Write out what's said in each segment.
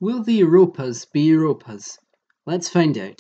Will the Europas be Europas? Let's find out.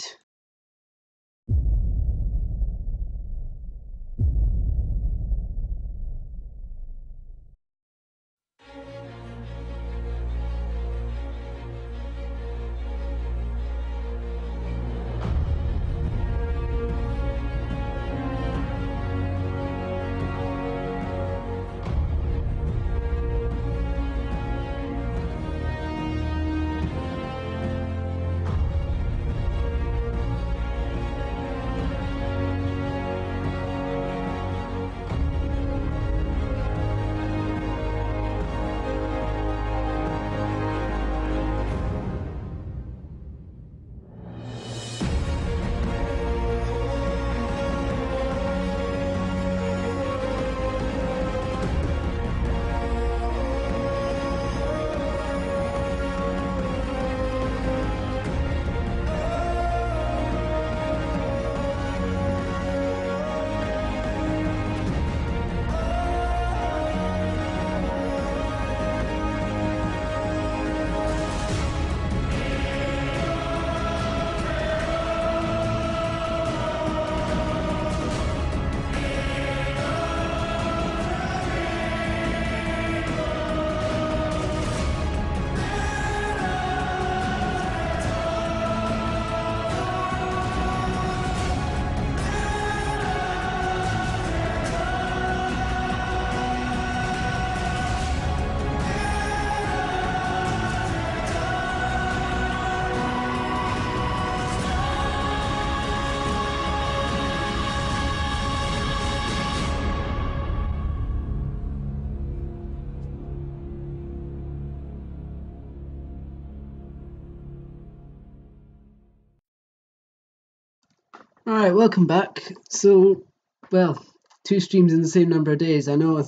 Alright, welcome back. So, well, 2 streams in the same number of days. I know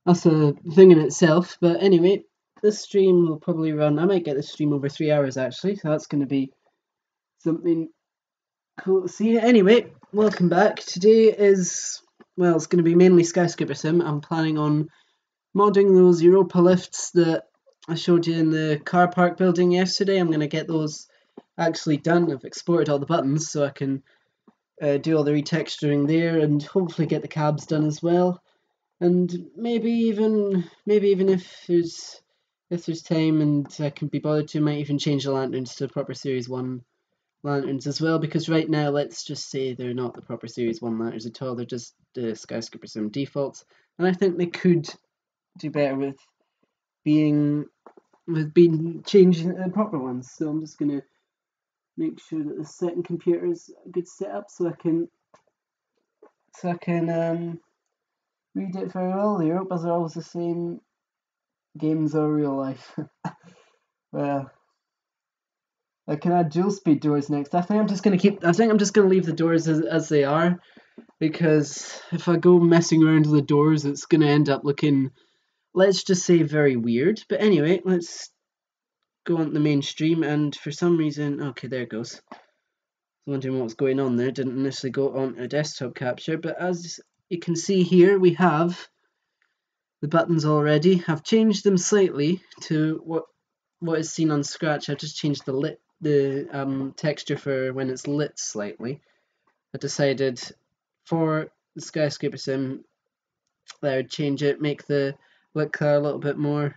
that's a thing in itself, but anyway, this stream will probably run. I might get this stream over 3 hours actually, so that's going to be something cool to see. Anyway, welcome back. Today is, well, it's going to be mainly Skyscrapersim. I'm planning on modding those Europa lifts that I showed you in the car park building yesterday. I'm going to get those actually done. I've exported all the buttons so I can do all the retexturing there and hopefully get the cabs done as well. And maybe even if there's time and I can be bothered to, might even change the lanterns to proper Series 1 lanterns as well, because right now, let's just say they're not the proper Series 1 lanterns at all. They're just the Skyscrapersim defaults, and I think they could do better with being changing the proper ones. So I'm just gonna make sure that the second computer is a good setup so I can read it very well. The Europas are always the same. Games are real life. Well, I can add dual speed doors next. I think I'm just gonna leave the doors as they are, because if I go messing around with the doors, it's gonna end up looking, let's just say, very weird. But anyway, let's go on to the main stream. And for some reason, okay, there it goes. I was wondering what was going on there. Didn't initially go on a desktop capture, but as you can see here, we have the buttons already. I've changed them slightly to what is seen on Scratch. I've just changed the texture for when it's lit slightly. I decided for the Skyscrapersim that I would change it, make the lit color a little bit more,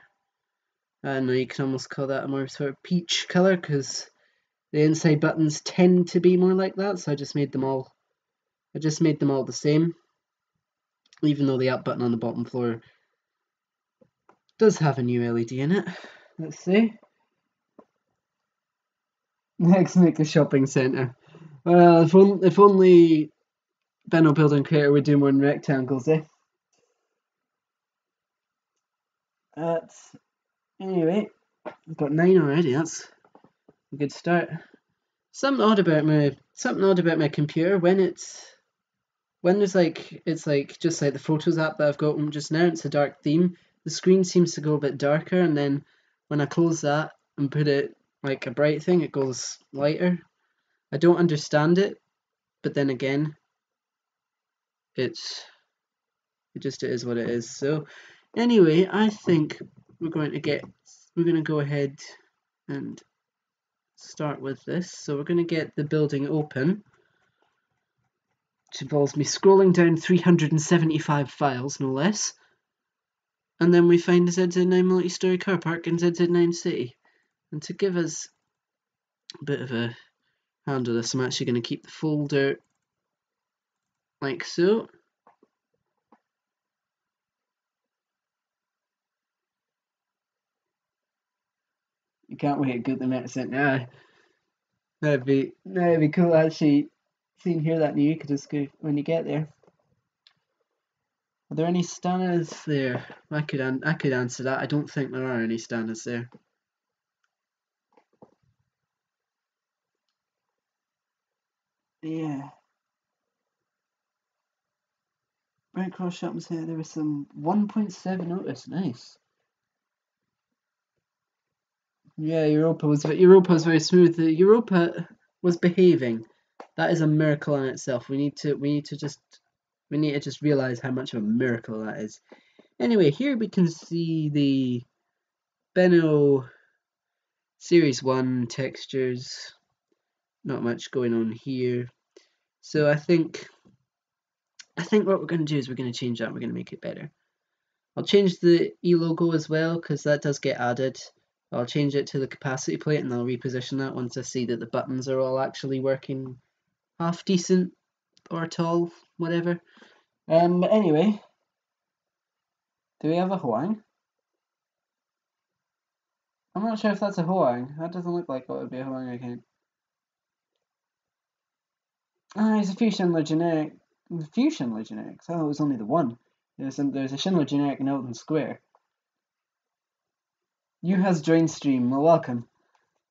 I don't know, you can almost call that a more sort of peach color, because the inside buttons tend to be more like that. So I just made them all the same, even though the up button on the bottom floor does have a new LED in it. Let's see. Next, make a shopping centre. Well, if only Benno Building Creator would do more than rectangles, eh? Anyway, I've got 9 already. That's a good start. Something odd about my computer when there's it's like just like the Photos app that I've got open just now. It's a dark theme. The screen seems to go a bit darker, and then when I close that and put it like a bright thing, it goes lighter. I don't understand it, but then again, it is what it is. So anyway, I think we're going to go ahead and start with this. So we're going to get the building open, which involves me scrolling down 375 files, no less. And then we find the ZZ9 multi-story car park in ZZ9 City. And to give us a bit of a hand with this, I'm actually going to keep the folder like so. You can't wait to get the next thing. Yeah, that'd be cool actually seeing here that new Ecodisc when you get there. Are there any standards there? I could answer that. I don't think there are any standards there. Yeah. Right cross shopping here. There was some 1.7 OTIS. Nice. Yeah, Europa was very smooth. Europa was behaving. That is a miracle in itself. We need to just realize how much of a miracle that is. Anyway, here we can see the Benno Series 1 textures. Not much going on here. So I think what we're going to do is we're going to change that. We're going to make it better. I'll change the E logo as well because that does get added. I'll change it to the capacity plate and I'll reposition that once I see that the buttons are all actually working half decent or at all, whatever. But anyway, do we have a Huang? I'm not sure if that's a Huang. That doesn't look like what would be a Huang account. Ah, it's a few Schindler generic. A few Schindler generics. Oh, it was only the one. There's a Schindler generic in Eldon Square. You has joined stream. Well, welcome.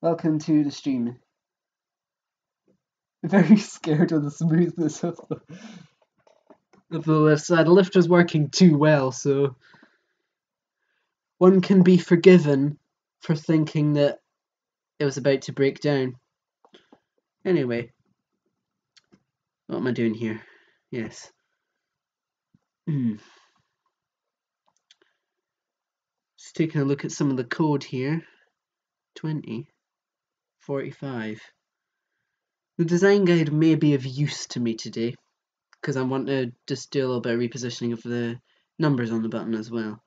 Welcome to the stream. Very scared of the smoothness of the lift side. The lift was working too well, so one can be forgiven for thinking that it was about to break down. Anyway, what am I doing here? Yes. Just taking a look at some of the code here. 20, 45. The design guide may be of use to me today, because I want to just do a little bit of repositioning of the numbers on the button as well.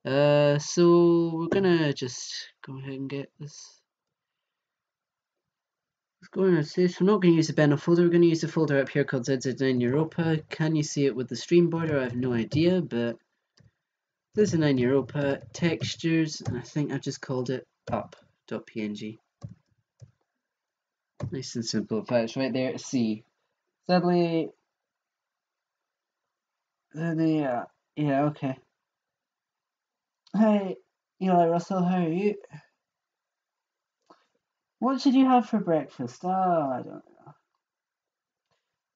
So we're gonna just go ahead and get this. Let's go and say, so we're not going to use the Benno folder, we're going to use the folder up here called ZZ9 Europa. Can you see it with the stream border? I have no idea, but ZZ9 Europa, textures, and I think I just called it up.png. Nice and simple, but it's right there to see. Sadly, yeah, okay. Hey, Eli Russell, how are you? What did you have for breakfast? Oh, I don't know.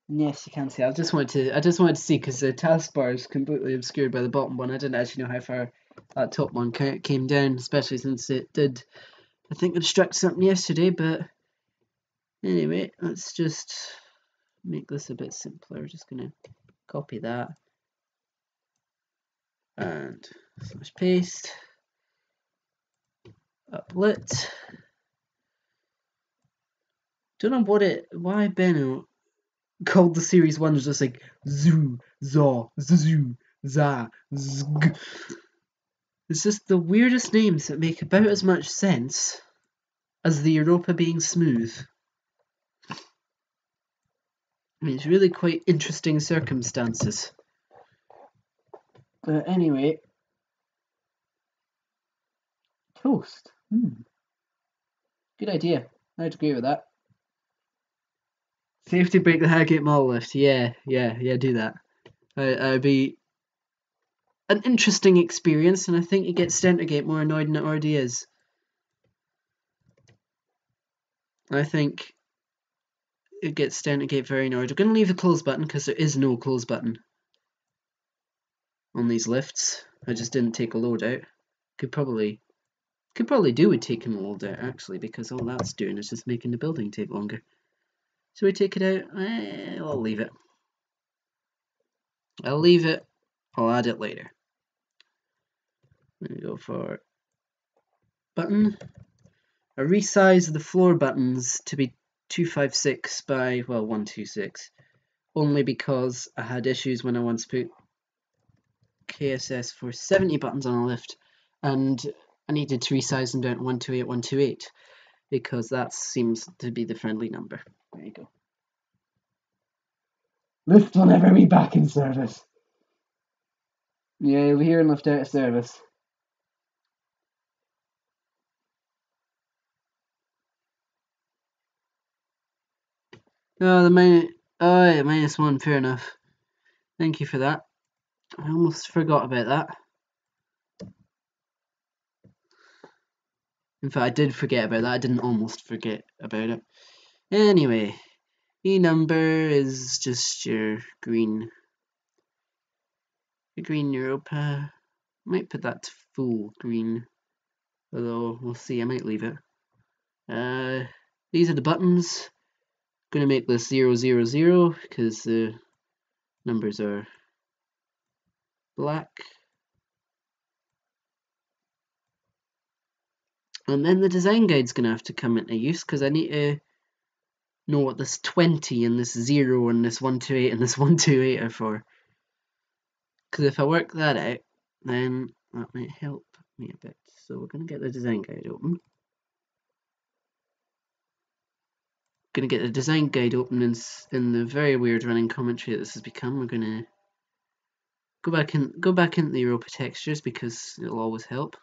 Yes, you can see. I just wanted to see because the taskbar is completely obscured by the bottom one. I didn't actually know how far that top one came down, especially since it did, I think, obstruct something yesterday. But anyway, let's just make this a bit simpler. We're just gonna copy that and slash paste. Uplit. Don't know why Benno called the series 1 just like zoo, zaw, zoo, za, zg. It's just the weirdest names that make about as much sense as the Europa being smooth. I mean, it's really quite interesting circumstances. But anyway, toast. Good idea. I'd agree with that. Safety break the Hargate Mall lift. Yeah, do that. It'd be an interesting experience, and I think it gets Centergate more annoyed than it already is. I think it gets Centergate very annoyed. We're going to leave the close button because there is no close button on these lifts. I just didn't take a load out. Could probably do with taking a load out actually, because all that's doing is just making the building take longer. So we take it out. I'll leave it. I'll add it later. I'm going to go for button, I resized the floor buttons to be 256 by, well, 126, only because I had issues when I once put KSS for 70 buttons on a lift, and I needed to resize them down to 128, 128, because that seems to be the friendly number. There you go. Lift will never be back in service. Yeah, you'll be hearing lift out of service. Oh, the minus. Oh, yeah, -1. Fair enough. Thank you for that. I almost forgot about that. In fact, I did forget about that. I didn't almost forget about it. Anyway, E number is just your green. Your green Europa. Might put that to full green. Although, we'll see. I might leave it. These are the buttons. Gonna make this 000 because the numbers are black. And then the design guide's gonna have to come into use because I need to know what this 20 and this 0 and this 128 and this 128 are for. Because if I work that out, then that might help me a bit. So we're gonna get the design guide open. Gonna get the design guide open in the very weird running commentary that this has become. We're gonna go back into the Europa textures because it'll always help.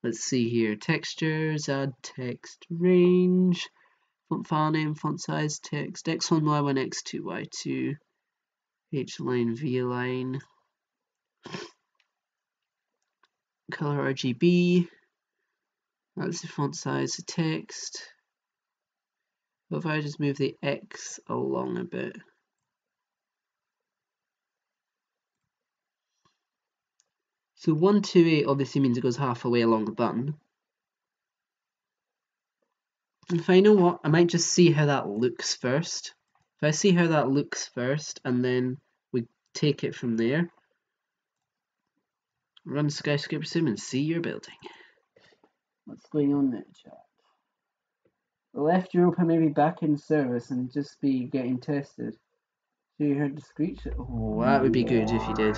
Let's see here. Textures, add text, range, font file name, font size, text, x1, y1, x2, y2, h line, v line, color RGB. That's the font size, the text. What if I just move the X along a bit? So 128 obviously means it goes half a way along the button. And if I know what, I might just see how that looks first. If I see how that looks first, and then we take it from there. Run Skyscrapersim and see your building. What's going on there, chat? The left Europa may be back in service and just be getting tested. So you heard the screech? Oh, that would be good if you did.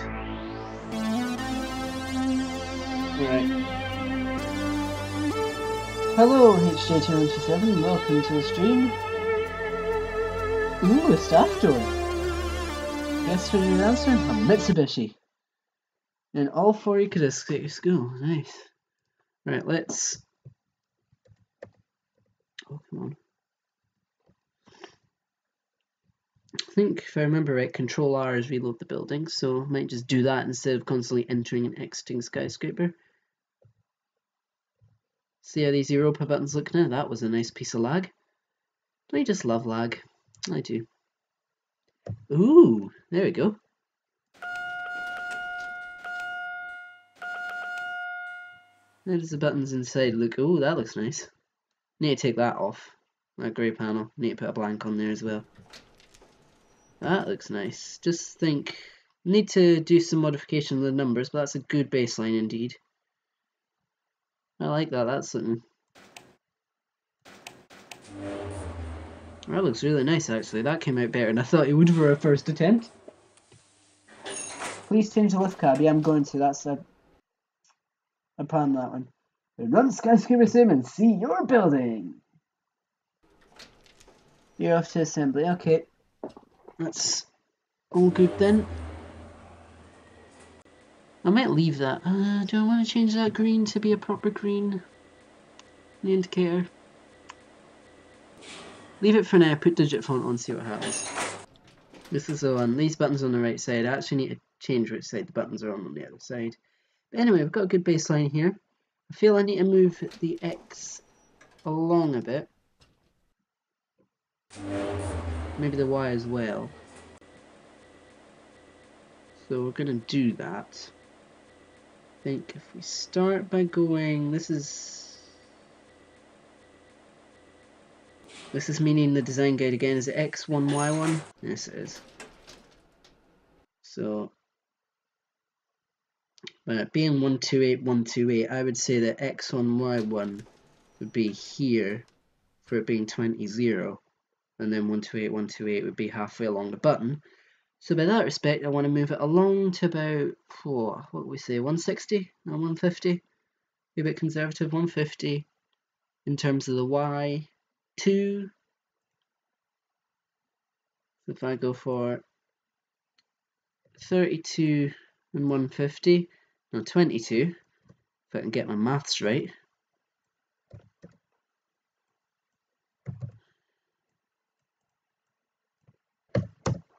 Right. Hello, HJ297, welcome to the stream. Ooh, a staff door. Guess who you're answering? A Mitsubishi. And all 4 you could escape school. Nice. Right, let's... Oh, come on. I think if I remember right, Control R is reload the building, so I might just do that instead of constantly entering and exiting Skyscraper. See how these Europa buttons look now? That was a nice piece of lag. I just love lag. I do. Ooh, there we go. How does the buttons inside look? Oh, that looks nice. Need to take that off. That grey panel. Need to put a blank on there as well. That looks nice. Just think, need to do some modification of the numbers, but that's a good baseline indeed. I like that. That's something. That looks really nice actually. That came out better than I thought it would for a first attempt. Please change the lift cab. Yeah, I'm going to. That's a plan, that one. Run Skyscrapersim and see your building. You're off to assembly. Okay. That's all good then. I might leave that. Do I want to change that green to be a proper green? The indicator. Leave it for now. Put digit font on, see what happens. This is the one. These buttons on the right side. I actually need to change which side the buttons are on the other side. But anyway, we've got a good baseline here. I feel I need to move the X along a bit. Maybe the Y as well. So we're going to do that. I think if we start by going, this is meaning the design guide again. Is it X1, Y1? Yes, it is. So, being 128, 128, I would say that X1, Y1 would be here for it being 20, 0, and then 128, 128 would be halfway along the button. So by that respect, I want to move it along to about, what would we say, 160 or 150? Be a bit conservative, 150 in terms of the Y. 2. So if I go for 32 and 150, no, 22, if I can get my maths right.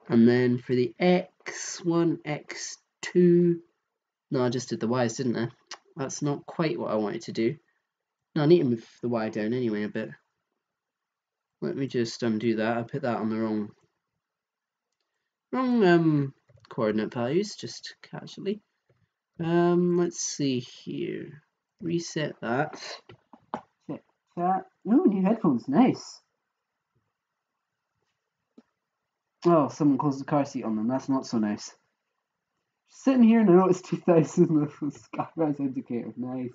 And then for the X1, X2, no, I just did the Y's, didn't I? That's not quite what I wanted to do. No, I need to move the Y down anyway a bit. Let me just undo that. I put that on the wrong coordinate values, just casually. Let's see here. Reset that. Check that. Oh, new headphones, nice. Oh, someone closed the car seat on them. That's not so nice. Sitting here and I noticed 2000 with the Skyrise indicator. Nice.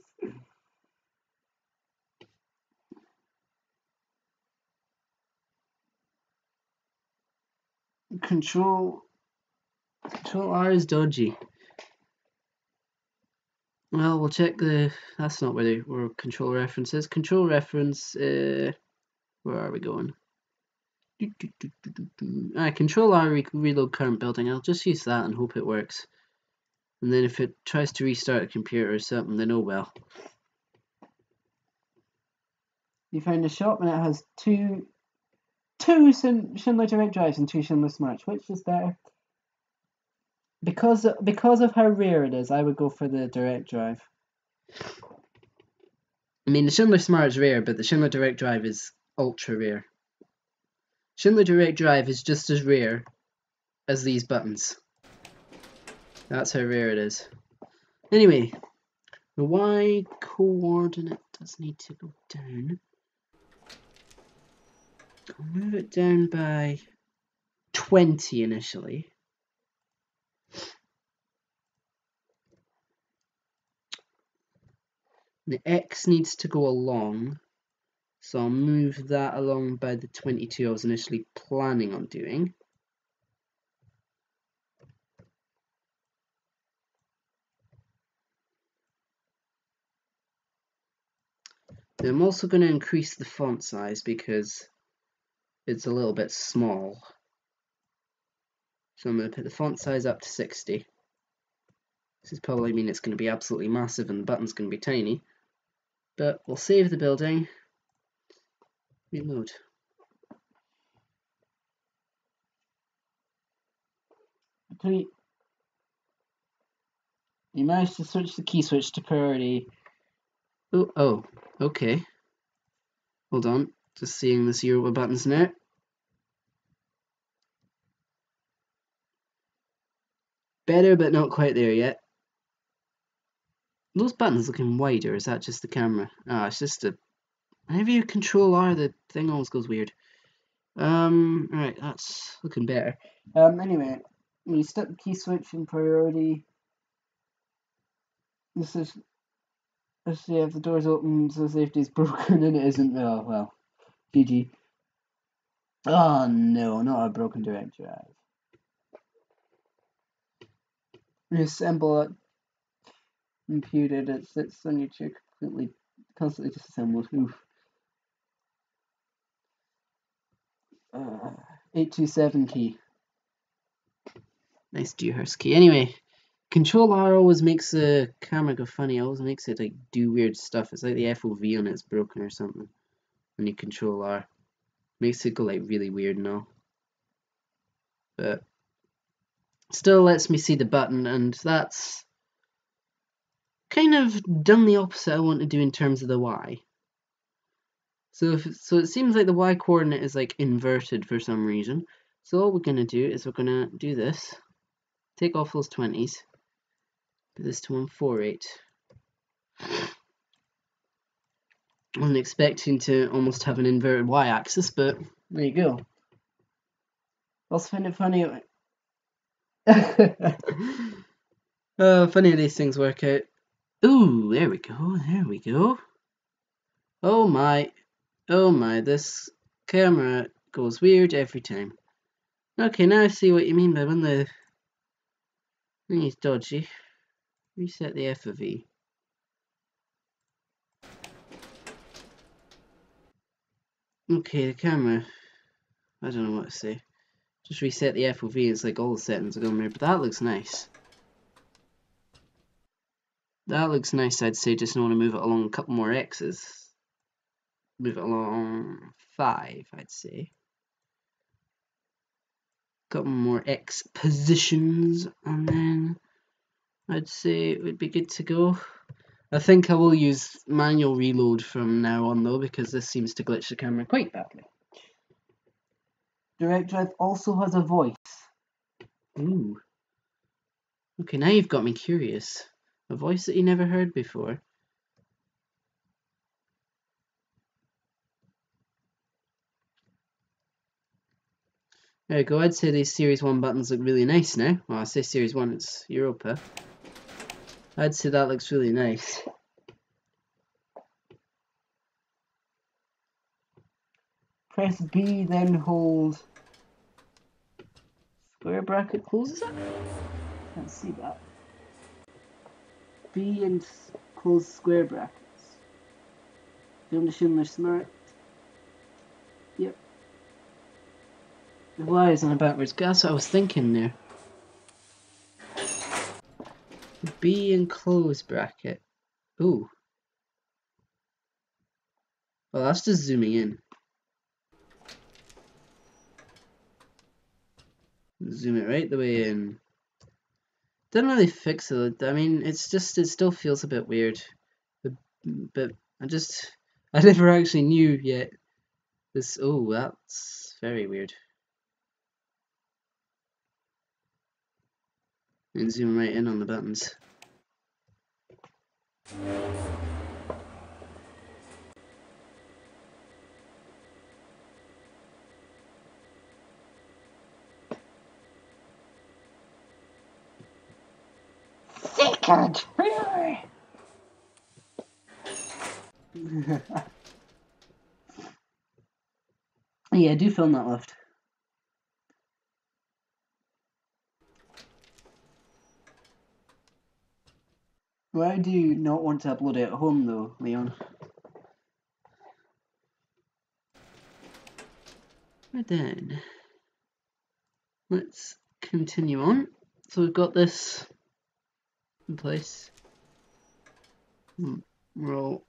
Control R is dodgy. Well, we'll check the. That's not where control reference is. Control reference. Where are we going? Control R reload current building. I'll just use that and hope it works. And then if it tries to restart the computer or something, then oh well. You find a shop and it has two Schindler Direct drives and 2 Schindler Smarts. Which is better? Because of how rare it is, I would go for the Direct drive. I mean, the Schindler Smart is rare, but the Schindler Direct drive is ultra rare. Schindler Direct drive is just as rare as these buttons. That's how rare it is. Anyway, the Y coordinate does need to go down. I'll move it down by 20 initially. The X needs to go along, so I'll move that along by the 22 I was initially planning on doing. Then I'm also going to increase the font size because it's a little bit small. So I'm going to put the font size up to 60. This is probably mean it's going to be absolutely massive and the button's going to be tiny. But we'll save the building. Reload. You managed to switch the key switch to priority. Oh, okay. Hold on, just seeing the Europa buttons now. Better, but not quite there yet. Those buttons looking wider, is that just the camera? It's just a... Whenever you control R, the thing always goes weird. Right, that's looking better. Anyway, when you step the key switch in priority, this is... Let's see if the door's open, so safety's broken, and it isn't. Oh, well. GG. Oh, no, not a broken Direct drive. Reassemble it. Computed, it sits on your chair completely, constantly disassembled. Oof. 827 key. Nice Dewhurst key. Anyway, Control R always makes the camera go funny. It always makes it like do weird stuff. It's like the FOV on it's broken or something. When you Control R, makes it go like really weird and all. But still lets me see the button, and that's kind of done the opposite I want to do in terms of the Y. So it seems like the Y coordinate is like inverted for some reason. So all we're gonna do is we're gonna do this. Take off those 20s. Put this to 148. I wasn't expecting to almost have an inverted Y-axis, but there you go. I also find it funny. Funny how these things work out. Ooh, there we go, there we go. Oh my, this camera goes weird every time. Okay, now I see what you mean by when the thing is dodgy. Reset the FOV. Okay, the camera. I don't know what to say. Just reset the FOV, it's like all the settings are going weird, but that looks nice. That looks nice, I'd say. Just want to move it along a couple more X's. Move it along 5, I'd say. Couple more X positions, and then I'd say it would be good to go. I think I will use manual reload from now on though, because this seems to glitch the camera quite badly. Direct Drive also has a voice. Ooh. Okay, now you've got me curious. A voice that you never heard before. There we go, I'd say these Series 1 buttons look really nice now. Well, I say Series 1, it's Europa. I'd say that looks really nice. Press B, then hold square bracket closes it? Can't see that. B and close square brackets. Film to Schindler Smart. Yep. The Y is on a backwards. That's what I was thinking there. B and close bracket. Ooh. Well, that's just zooming in. Zoom it right the way in. Didn't really fix it. I mean, it's just, it still feels a bit weird. But I never actually knew yet. This, oh, that's very weird. And zoom right in on the buttons. Second! Yeah, do film that lift. Why do you not want to upload it at home though, Leon? Right then, let's continue on. So we've got this in place. We're all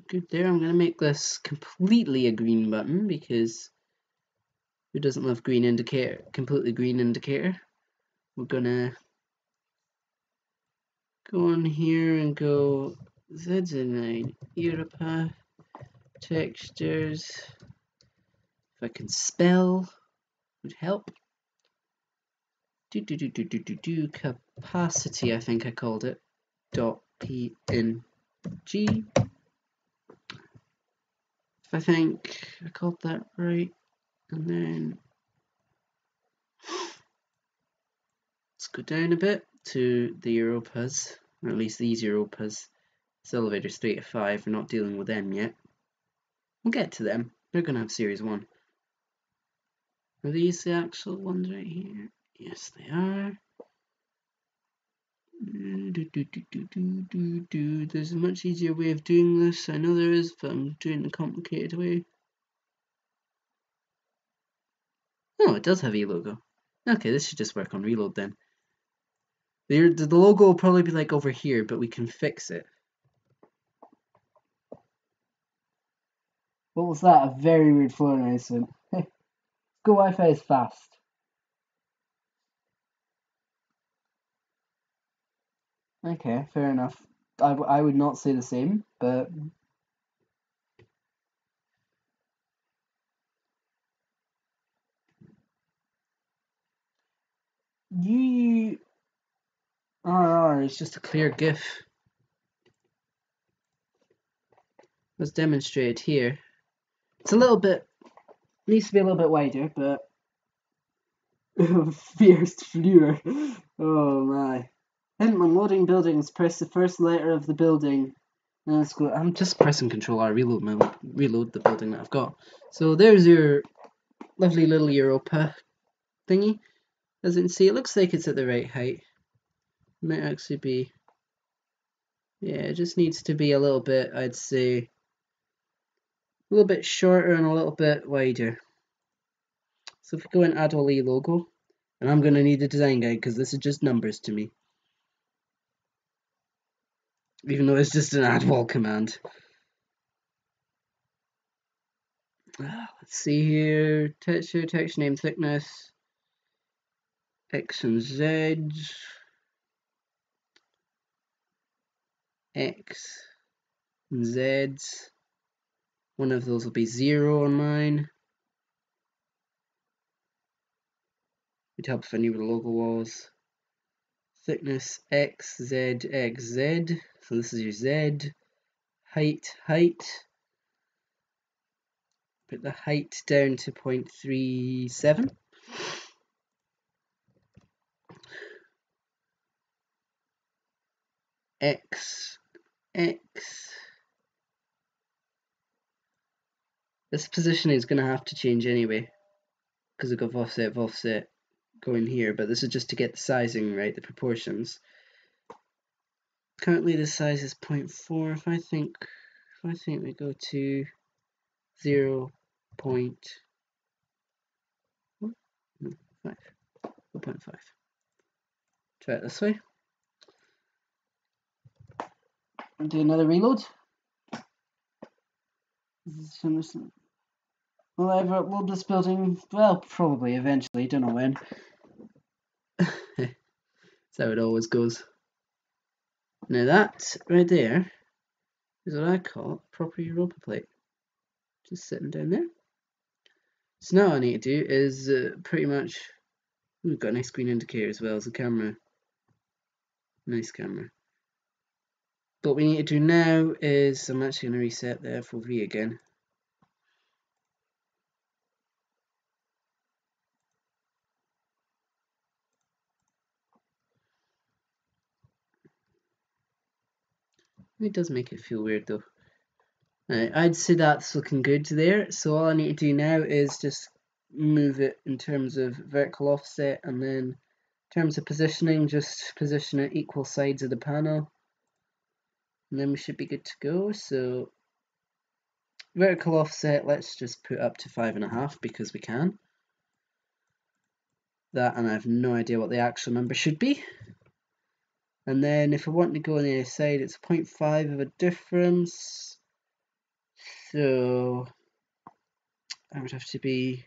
good there. I'm going to make this completely a green button because who doesn't love green indicator? Completely green indicator. We're going to go on here and go Z9 Europa textures. If I can spell, would help. Capacity, I think I called it. .png. If I think I called that right, and then let's go down a bit to the Europas, or at least these Europas. This elevator's 3 to 5. We're not dealing with them yet. We'll get to them. They're gonna have Series 1. Are these the actual ones right here? Yes, they are. There's a much easier way of doing this. I know there is, but I'm doing the complicated way. Oh, it does have a logo. Okay, this should just work on reload then. The logo will probably be like over here, but we can fix it. What was that? A very weird floor announcement. Go Wi-Fi is fast. Okay, fair enough. I would not say the same, but RR It's just a clear GIF. Let's demonstrate here. It's a little bit, needs to be a little bit wider, but fierce viewer. Oh my. Hint when loading buildings, press the first letter of the building, Let's go. I'm Just pressing Control R, reload the building that I've got. So there's your lovely little Europa thingy. As you can see, it looks like it's at the right height. Might actually be, yeah, it just needs to be a little bit, I'd say, a little bit shorter and a little bit wider. So if we go in Add All E logo, and I'm going to need a design guide because this is just numbers to me. Even though it's just an add wall command. Let's see here, texture name thickness, X and Z, X and Z. One of those will be 0 on mine. It helps if I knew what the logo was. Thickness X, Z, X, Z. So this is your Z. Height. Put the height down to 0.37. X. This positioning is going to have to change anyway, because I've got offset going here, but this is just to get the sizing right, the proportions. Currently the size is 0.4. If I think we go to 0.5. 0.5. Try it this way. do another reload. Will I ever upload this building? Well, probably eventually. Don't know when. That's how it always goes. Now that right there is what I call a proper Europa plate. Just sitting down there. So now what I need to do is pretty much. We've got a nice screen indicator as well as a camera. Nice camera. What we need to do now is I'm actually going to reset the FOV again. It does make it feel weird though. I'd say that's looking good there. So all I need to do now is just move it in terms of vertical offset, and then in terms of positioning, just position it equal sides of the panel. And then we should be good to go. So vertical offset, let's just put up to 5.5 because we can. That, and I have no idea what the actual number should be. And then if I want to go on the other side, it's 0.5 of a difference. So I would have to be,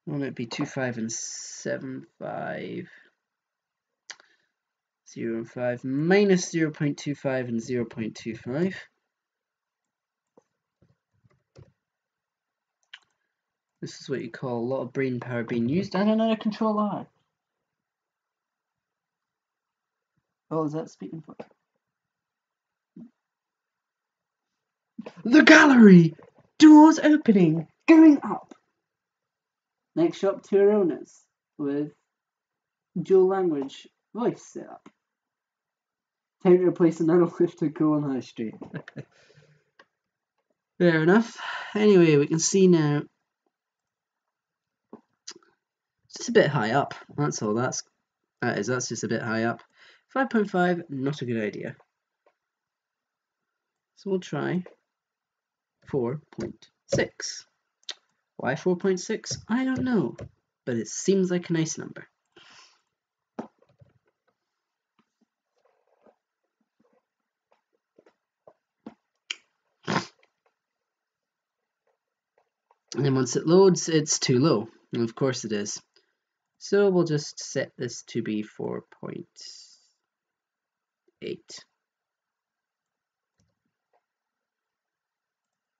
won't it be 2.5 and 7.5? 0 and 5 minus 0.25 and 0.25. This is what you call a lot of brain power being used. And another Control R. Oh, is that speaking for? The gallery! Doors opening! Going up! Next shop to our owners with dual language voice setup. Time to replace another lift to go on High Street. Fair enough. Anyway, we can see now. It's just a bit high up. That's all that is. That's just a bit high up. 5.5, not a good idea. So we'll try 4.6. Why 4.6? I don't know, but it seems like a nice number. And then once it loads, it's too low. And of course it is. So we'll just set this to be 4.8.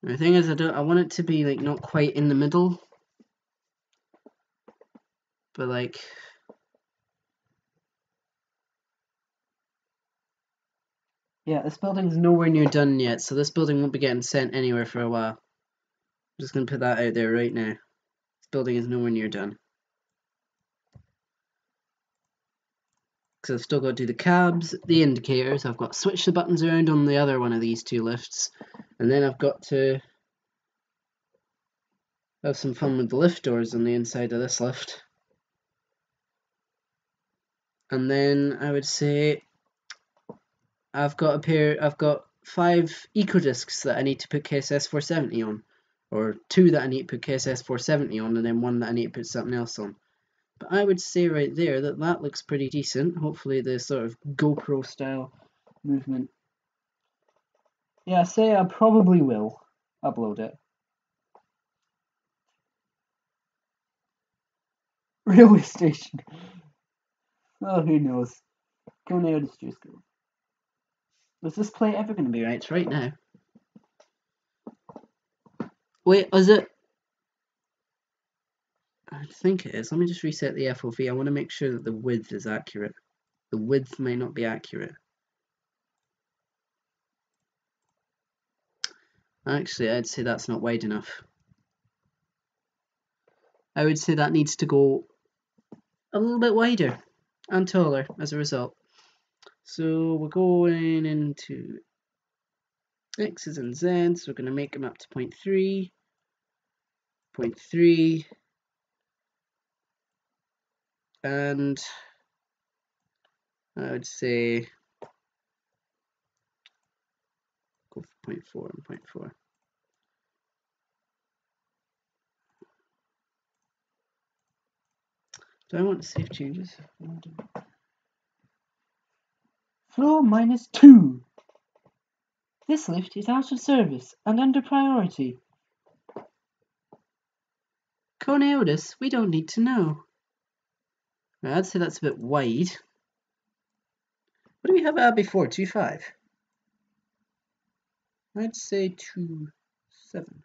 The thing is, I want it to be like not quite in the middle, but like, yeah, this building's nowhere near done yet, so this building won't be getting sent anywhere for a while. I'm just gonna put that out there right now. This building is nowhere near done. because I've still got to do the cabs, the indicators. I've got to switch the buttons around on the other one of these two lifts, and then I've got to have some fun with the lift doors on the inside of this lift. And then I would say I've got 5 eco discs that I need to put KSS 470 on, or 2 that I need to put KSS 470 on, and then 1 that I need to put something else on. But I would say right there that looks pretty decent. Hopefully the sort of GoPro style movement. Yeah, I say I probably will upload it. Railway station. Oh, who knows? Going out of the school. Is this play ever going to be right? It's right now. Wait, is it? I think it is. Let me just reset the FOV. I want to make sure that the width is accurate. The width may not be accurate. Actually, I'd say that's not wide enough. I would say that needs to go a little bit wider and taller as a result. So we're going into X's and Z's. We're going to make them up to 0.3, 0.3, and I would say go for 0.4 and 0.4. Do I want to save changes? Floor -2. This lift is out of service and under priority. Cornelius, we don't need to know. Right, I'd say that's a bit wide. What do we have at before? 2.5? I'd say 2.7.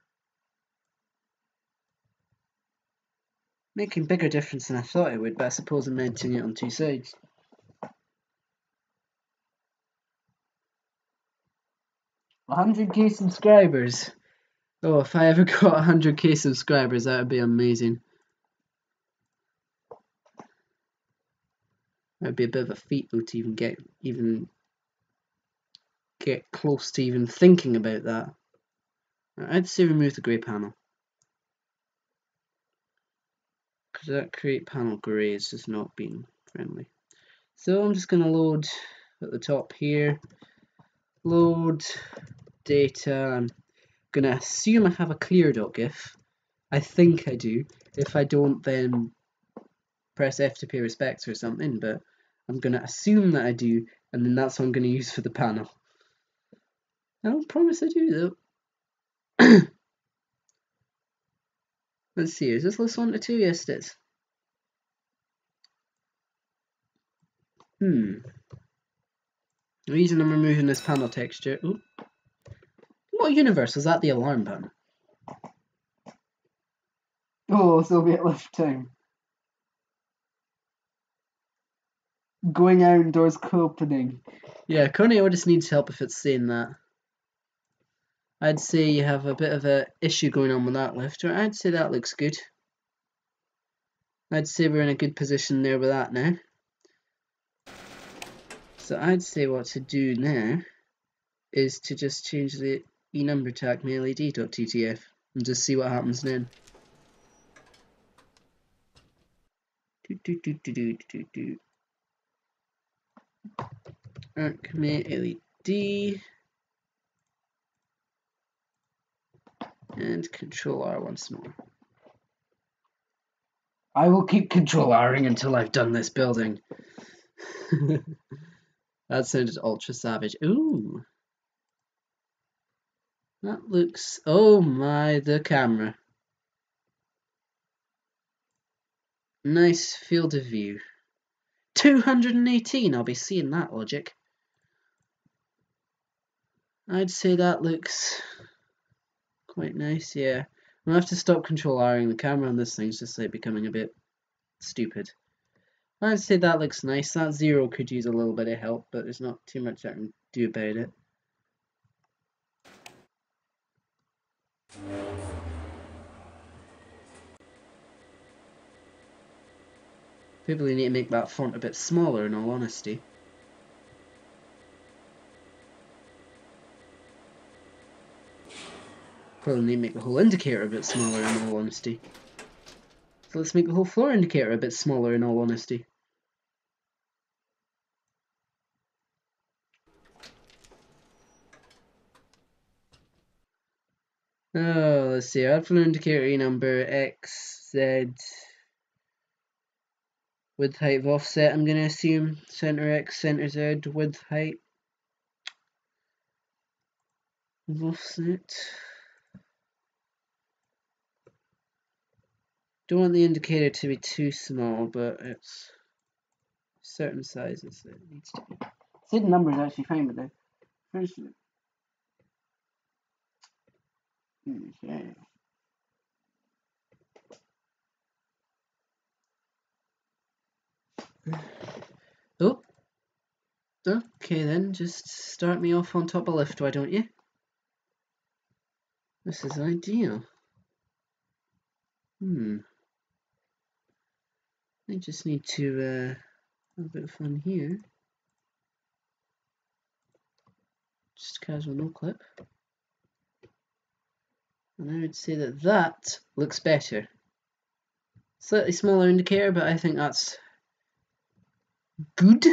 Making bigger difference than I thought it would, but I suppose I'm mounting it on 2 sides. $100k subscribers. Oh, if I ever got 100k subscribers, that would be amazing. That'd be a bit of a feat though to even get close to even thinking about that. I'd say remove the grey panel, because that create panel grey is just not being friendly. So I'm just going to load at the top here, load data. I'm going to assume I have a clear.gif. I think I do. If I don't, then press F to pay respects or something, but I'm going to assume that I do, and then that's what I'm going to use for the panel. I don't promise I do though. Let's see, is this list 1 to 2? Yes, it is. The reason I'm removing this panel texture. Ooh. What universe was that? The alarm button. Oh, Soviet left time. Going outdoors opening. Yeah, Cornelius needs help if it's saying that. I'd say you have a bit of an issue going on with that lift, or I'd say that looks good. I'd say we're in a good position there with that now. So I'd say what to do now is to just change the e-number tag my led.ttf and just see what happens then. Commit LED and Control R once more. I will keep Control R'ing until I've done this building. That sounded ultra savage. Ooh. That looks... Oh my, the camera. Nice field of view. 218, I'll be seeing that logic. I'd say that looks quite nice, yeah. I'm gonna have to stop Control R'ing the camera on this thing, it's just like becoming a bit stupid. I'd say that looks nice. That 0 could use a little bit of help, but there's not too much I can do about it. Probably need to make that font a bit smaller, in all honesty. Probably need to make the whole indicator a bit smaller, in all honesty. So let's make the whole floor indicator a bit smaller, in all honesty. Oh, let's see. Add floor indicator number X, Z. Width, height of offset, I'm going to assume. Center X, center Z, width, height of offset. Don't want the indicator to be too small, but it's certain sizes that it needs to be. See, the number is actually fine with it. First, okay. Oh, okay then, just start me off on top of lift, why don't you? This is ideal. I just need to have a bit of fun here. Just casual no clip. And I would say that that looks better. Slightly smaller indicator, but I think that's good.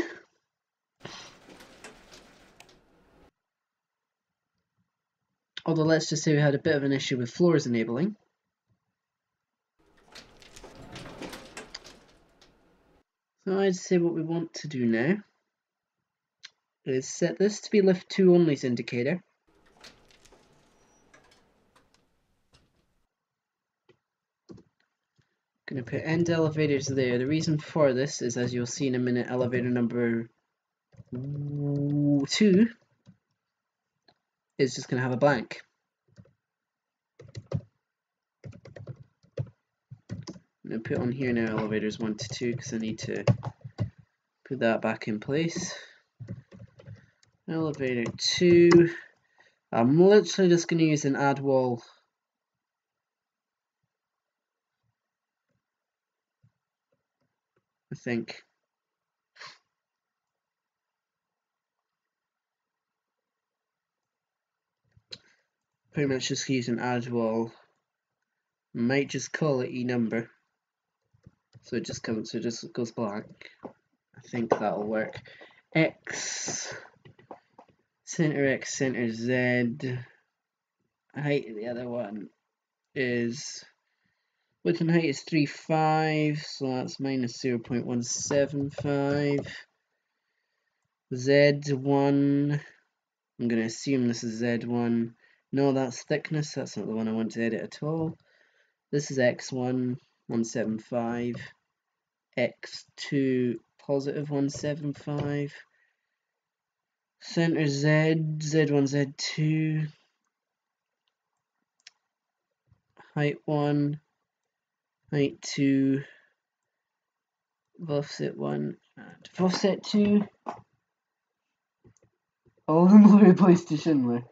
Although let's just say we had a bit of an issue with floors enabling. So I'd say what we want to do now is set this to be lift 2 only's indicator. Going to put end elevators there. The reason for this is, as you'll see in a minute, elevator number 2 is just going to have a blank. I'm going to put on here now elevators 1 to 2 because I need to put that back in place. Elevator 2. I'm literally just going to use an add wall. I think. Pretty much just use an add wall. Might just call it E number. So it just goes blank. I think that'll work. X, center Z. Height of the other one is, width and height is 3.5, so that's minus 0.175. Z1, I'm going to assume this is Z1. No, that's thickness, that's not the one I want to edit at all. This is X1, 175. X2, positive 175. Center Z, Z1, Z2. Height 1, height 2, offset 1, and offset 2. All of them are replaced to Schindler.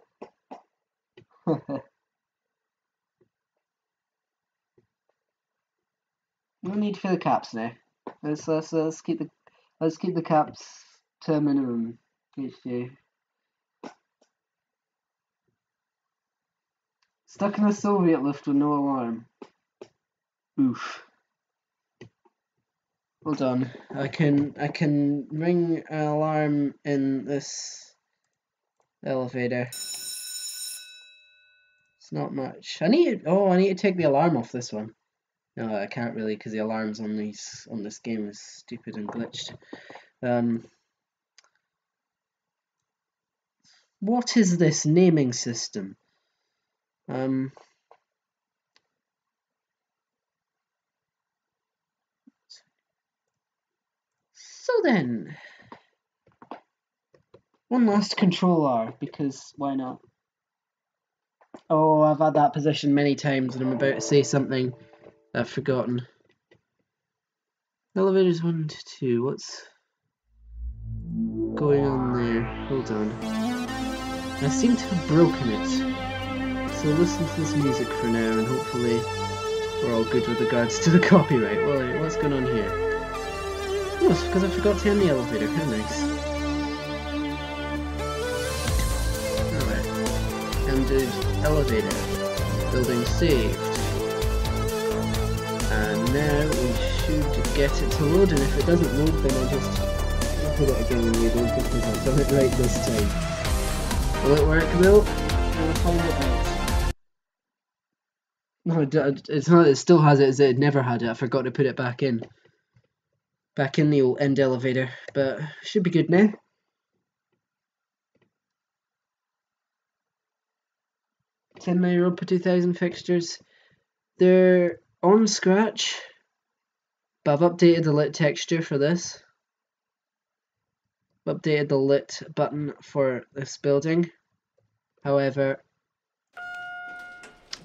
No need for the caps now. Let's keep the caps to a minimum. HJ. Stuck in a Soviet lift with no alarm. Oof. Hold on. I can ring an alarm in this elevator. It's not much. I need to take the alarm off this one. No, I can't really because the alarms on this game is stupid and glitched. What is this naming system? So then, one last control R, because why not? Oh, I've had that position many times and I'm about to say something I've forgotten. Elevators 1 to 2, what's going on there? Hold on. I seem to have broken it. So listen to this music for now and hopefully we're all good with regards to the copyright. Well, what's going on here? Oh, it's because I forgot to end the elevator. How nice. Alright. Ended elevator. Building saved. And now we should get it to load, and if it doesn't load then I'll just put it again and reload because I've done it right this time. Will it work though? I'll find it out. No, it's not. It still has it. It never had it. I forgot to put it back in. Back in the old end elevator, but should be good now. In my Europa 2000 fixtures, they're on scratch, but I've updated the lit texture for this. I've updated the lit button for this building. However,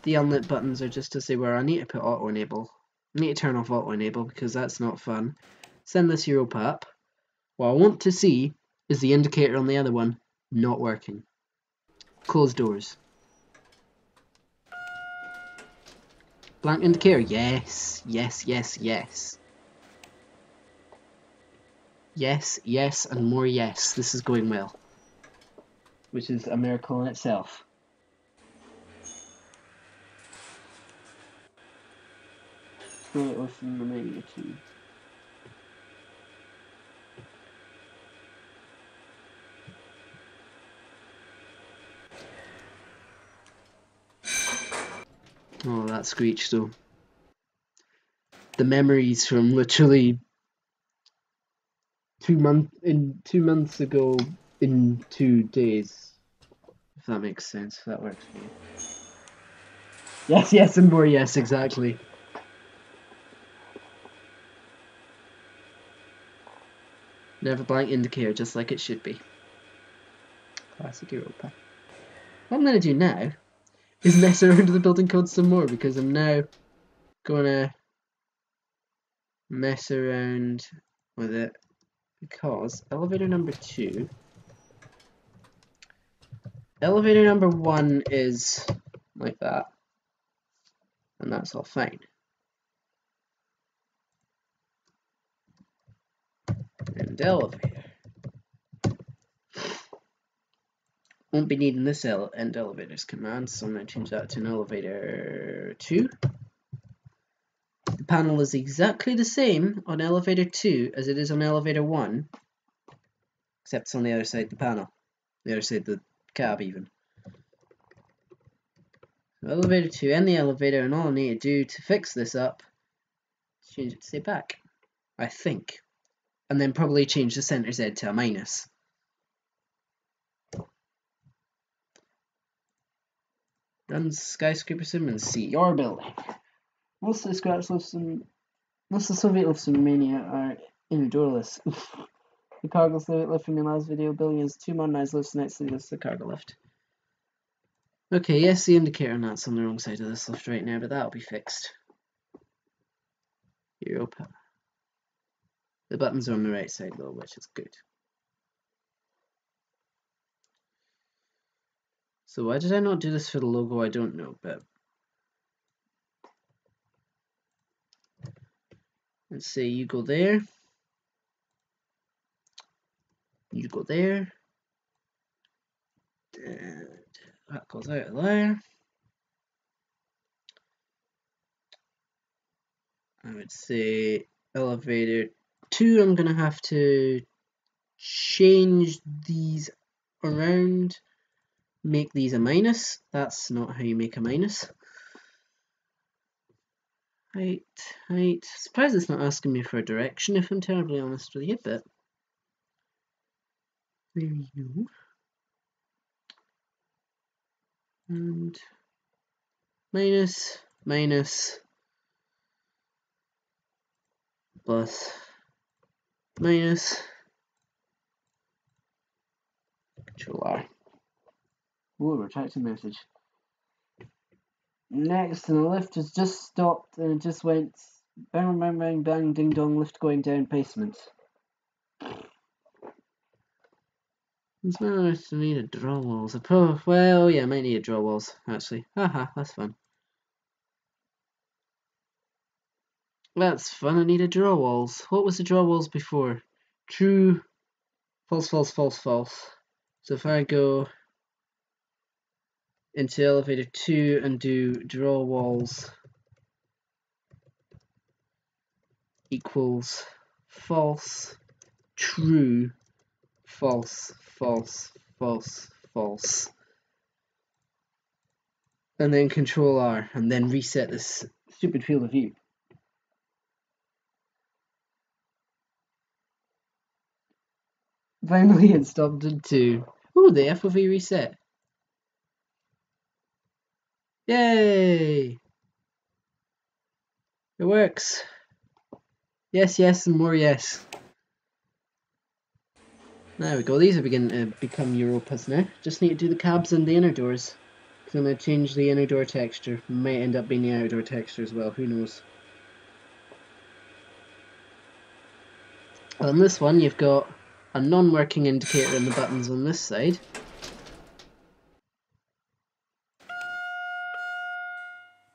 the unlit buttons are just to say where I need to put auto enable. I need to turn off auto enable because that's not fun. Send this Europa up. What I want to see is the indicator on the other one not working. Close doors. Blank indicator, yes, yes, yes, yes. Yes, yes, and more yes. This is going well. Which is a miracle in itself. Right, listen to me too. Oh, that screech though. The memories from literally 2 months ago in 2 days. If that makes sense, if that works for you. Yes, yes, and more yes, exactly. Never blank indicator, just like it should be. Classic Europa. What I'm going to do now is mess around with the building code some more, because I'm now going to mess around with it, because elevator number 2, elevator number 1 is like that, and that's all fine. And elevator. Won't be needing this end elevators command, so I'm going to change that to an elevator 2. The panel is exactly the same on elevator 2 as it is on elevator 1, except it's on the other side of the panel, the other side of the cab even. So elevator 2 and the elevator, and all I need to do to fix this up is change it to say back, I think, and then probably change the center Z to a minus. Run Skyscrapersim and see Your building. Most of the Soviet lifts in Romania are inodorless. The cargo lift from the last video building has 2 modernized lifts next to the cargo lift. Okay, yes, the indicator on that's on the wrong side of this lift right now, but that'll be fixed. Europa. The buttons are on the right side though, which is good. So why did I not do this for the logo? I don't know, but let's say you go there, you go there, and that goes out of there. I would say elevator 2, I'm gonna have to change these around, make these a minus. That's not how you make a minus. Height. Surprised it's not asking me for a direction, if I'm terribly honest with you, but there you go. And minus, plus, minus, Control R. Ooh, retracting message. Next, and the lift has just stopped and it just went bang, bang, bang, bang, ding dong, lift going down basement. It's nice to need a draw walls. Well, yeah, I might need a draw walls, actually. Haha, that's fun. That's fun. I need a draw walls. What was the draw walls before? True, false, false, false, false. So if I go into elevator 2 and do draw walls equals false, true, false, false, false, false. And then Control R and then reset this stupid field of view. Finally it stopped at 2. Ooh, the FOV reset. Yay! It works. Yes, yes, and more yes. There we go. These are beginning to become Europas now. Just need to do the cabs and the inner doors. So I'm going to change the inner door texture. Might end up being the outer door texture as well. Who knows? On this one, you've got a non-working indicator in the buttons on this side.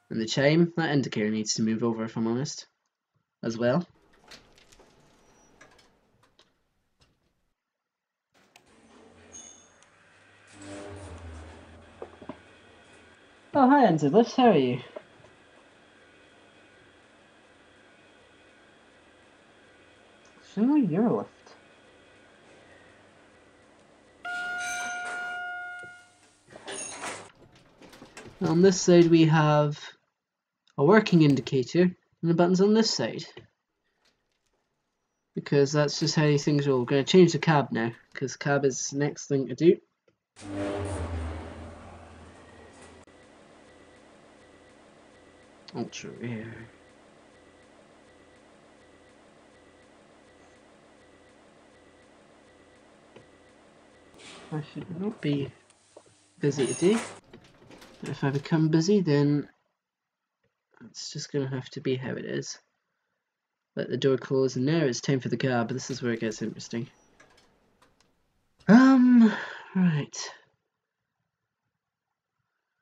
And the chime, that indicator needs to move over if I'm honest, as well. Oh, hi Anzilus, how are you? Show me Eurolift. On this side we have a working indicator and the buttons on this side. Because that's just how these things roll. We're going to change the cab now, because cab is the next thing to do. Ultra rare. I should not be busy today. If I become busy, then it's just going to have to be how it is. Let the door close, and now it's time for the cab. This is where it gets interesting. Right.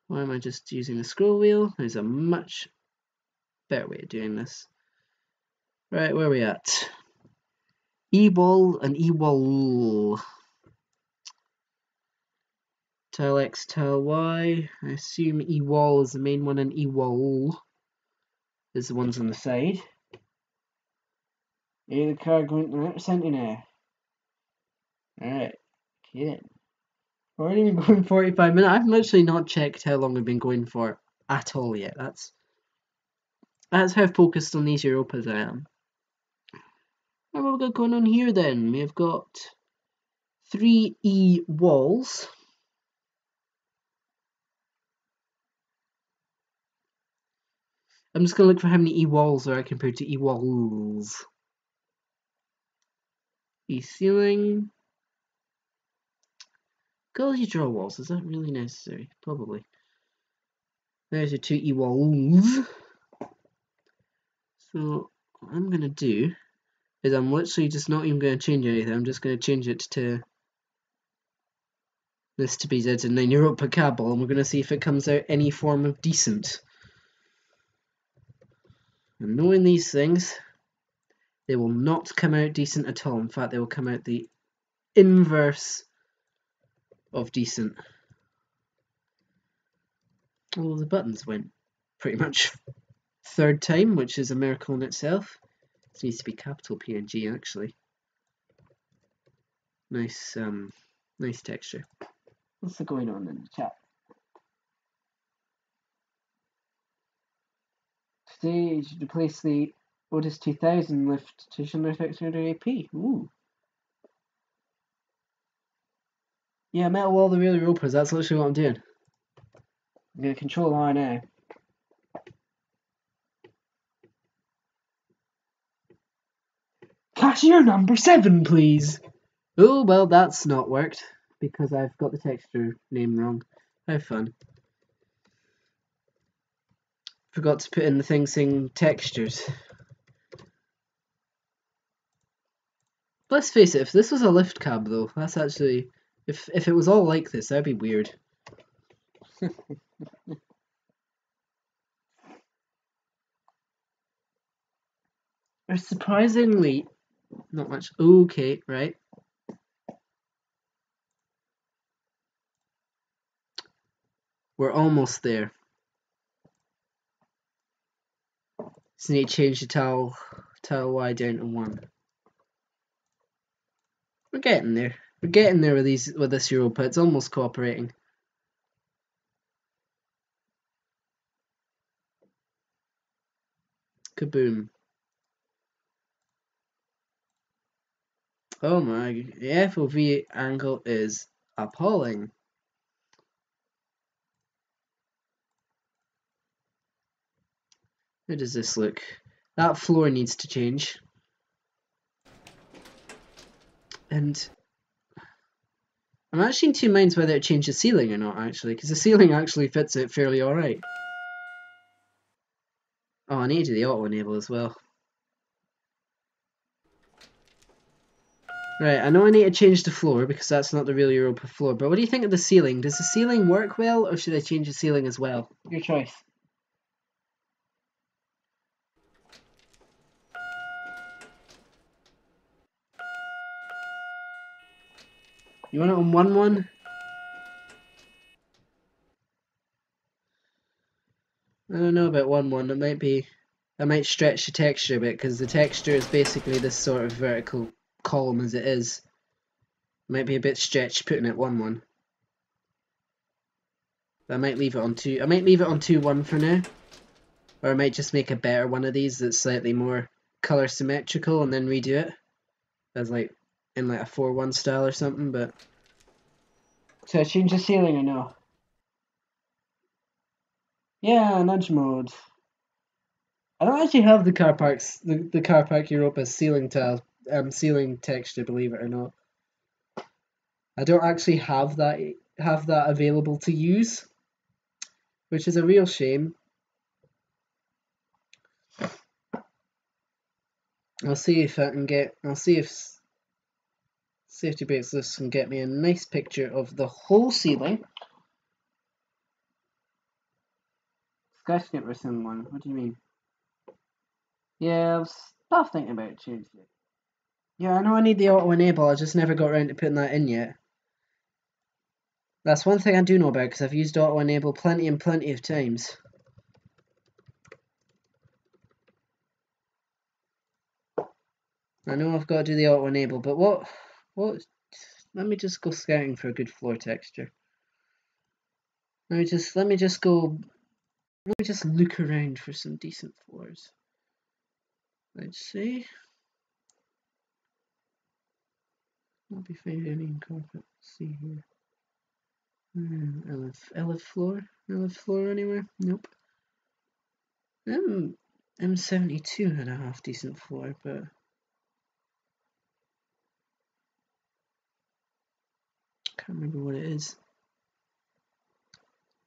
Why am I just using the scroll wheel? There's a much better way of doing this. Right, where are we at? E-wall and E-wall. Tile X, tile Y. I assume E-wall is the main one and E-wall is the ones on the side. The car going to 100% now. Alright, okay then. We're already been going 45 minutes. I've literally not checked how long we've been going for at all yet. That's how focused on these Europas I am. What have we got going on here then? We've got 3 E walls. I'm just going to look for how many E walls there are compared to E walls. E ceiling. Go you draw walls. Is that really necessary? Probably. There's your 2 E walls. So what I'm going to do is I'm literally just not even going to change anything. I'm just going to change it to this to be Z9 Europa cable, and we're going to see if it comes out any form of decent. And knowing these things, they will not come out decent at all. In fact, they will come out the inverse of decent. All the buttons went pretty much third time, which is a miracle in itself. This needs to be capital PNG actually. Nice, nice texture. What's going on in the chat? Today you should replace the OTIS 2000 lift to Schindler 600 AP. Ooh. Yeah, metal all the real Europas, that's literally what I'm doing. I'm going to control R now. Cashier number 7, please! Oh, well, that's not worked, because I've got the texture name wrong. How fun. Forgot to put in the thing saying textures. Let's face it, if this was a lift cab though, that's actually... If it was all like this, that'd be weird. There's surprisingly not much. Okay, right. We're almost there. Just need to change the tile Y down to 1. We're getting there. We're getting there with this Europa. It's almost cooperating. Kaboom. Oh my, the FOV angle is appalling. How does this look? That floor needs to change. And I'm actually in 2 minds whether to change the ceiling or not, actually, because the ceiling actually fits it fairly alright. Oh, I need to do the auto enable as well. Right, I know I need to change the floor because that's not the real Europa floor, but what do you think of the ceiling? Does the ceiling work well, or should I change the ceiling as well? Your choice. You want it on 1-1? I don't know about 1-1. I might stretch the texture a bit because the texture is basically this sort of vertical column as it is. Might be a bit stretched putting it 1-1. I might leave it on 2. I might leave it on 2-1 for now, or I might just make a better one of these that's slightly more color symmetrical and then redo it as like in like a 4-1 style or something. But So I change the ceiling or no? Yeah, nudge mode. I don't actually have the car park Europa ceiling tile ceiling texture, believe it or not. I don't actually have that available to use, which is a real shame. I'll see if I can get. I'll see if Safety Bracelets can get me a nice picture of the whole ceiling. Skyscrapersim one. What do you mean? Yeah, I was half thinking about changing it. Yeah, I know I need the auto enable. I just never got around to putting that in yet. That's one thing I do know about because I've used auto enable plenty and plenty of times. I know I've got to do the auto enable, but what? Let me just go scouting for a good floor texture. Let me just look around for some decent floors. Let's see. I'll be finding any carpet. Let's see here. Elif floor anywhere? Nope. M72 had a half decent floor, but can't remember what it is.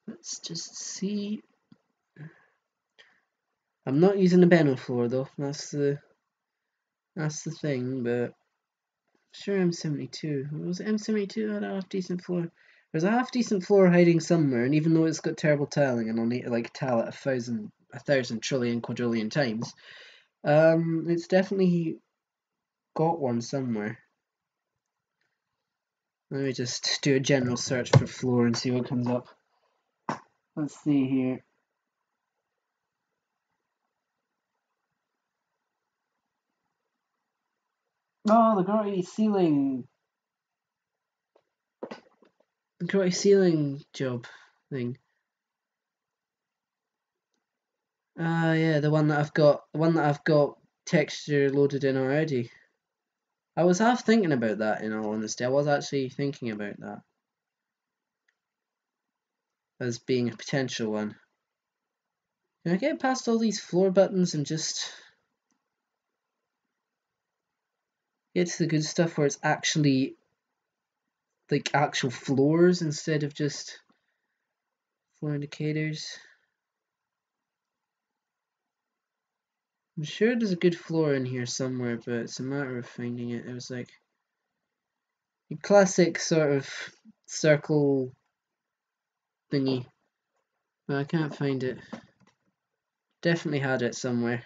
Let's just see. I'm not using the Beno floor though. That's the thing. But sure, M72. Was it M72 had a half decent floor? There's a half decent floor hiding somewhere, and even though it's got terrible tiling, and I'll need to like tile it 1,000 trillion quadrillion times, it's definitely got one somewhere. Let me just do a general search for floor and see what comes up. Let's see here. Oh, the grotty ceiling. The grotty ceiling job thing. Yeah, the one that I've got texture loaded in already. I was half thinking about that, in all honesty. I was actually thinking about that as being a potential one. Can I get past all these floor buttons and just get to the good stuff where it's actually like actual floors instead of just floor indicators? I'm sure there's a good floor in here somewhere, but it's a matter of finding it. It was like a classic sort of circle thingy, but I can't find it. Definitely had it somewhere,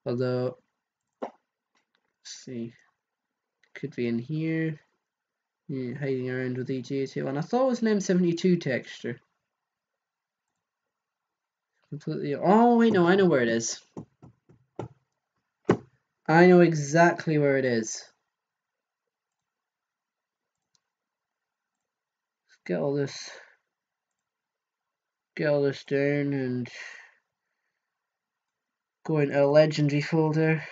although see. Could be in here. Yeah, hiding around with EJ81. I thought it was an M72 texture. Completely. Oh, wait, no, I know where it is. I know exactly where it is. Get all this down and go into a legendary folder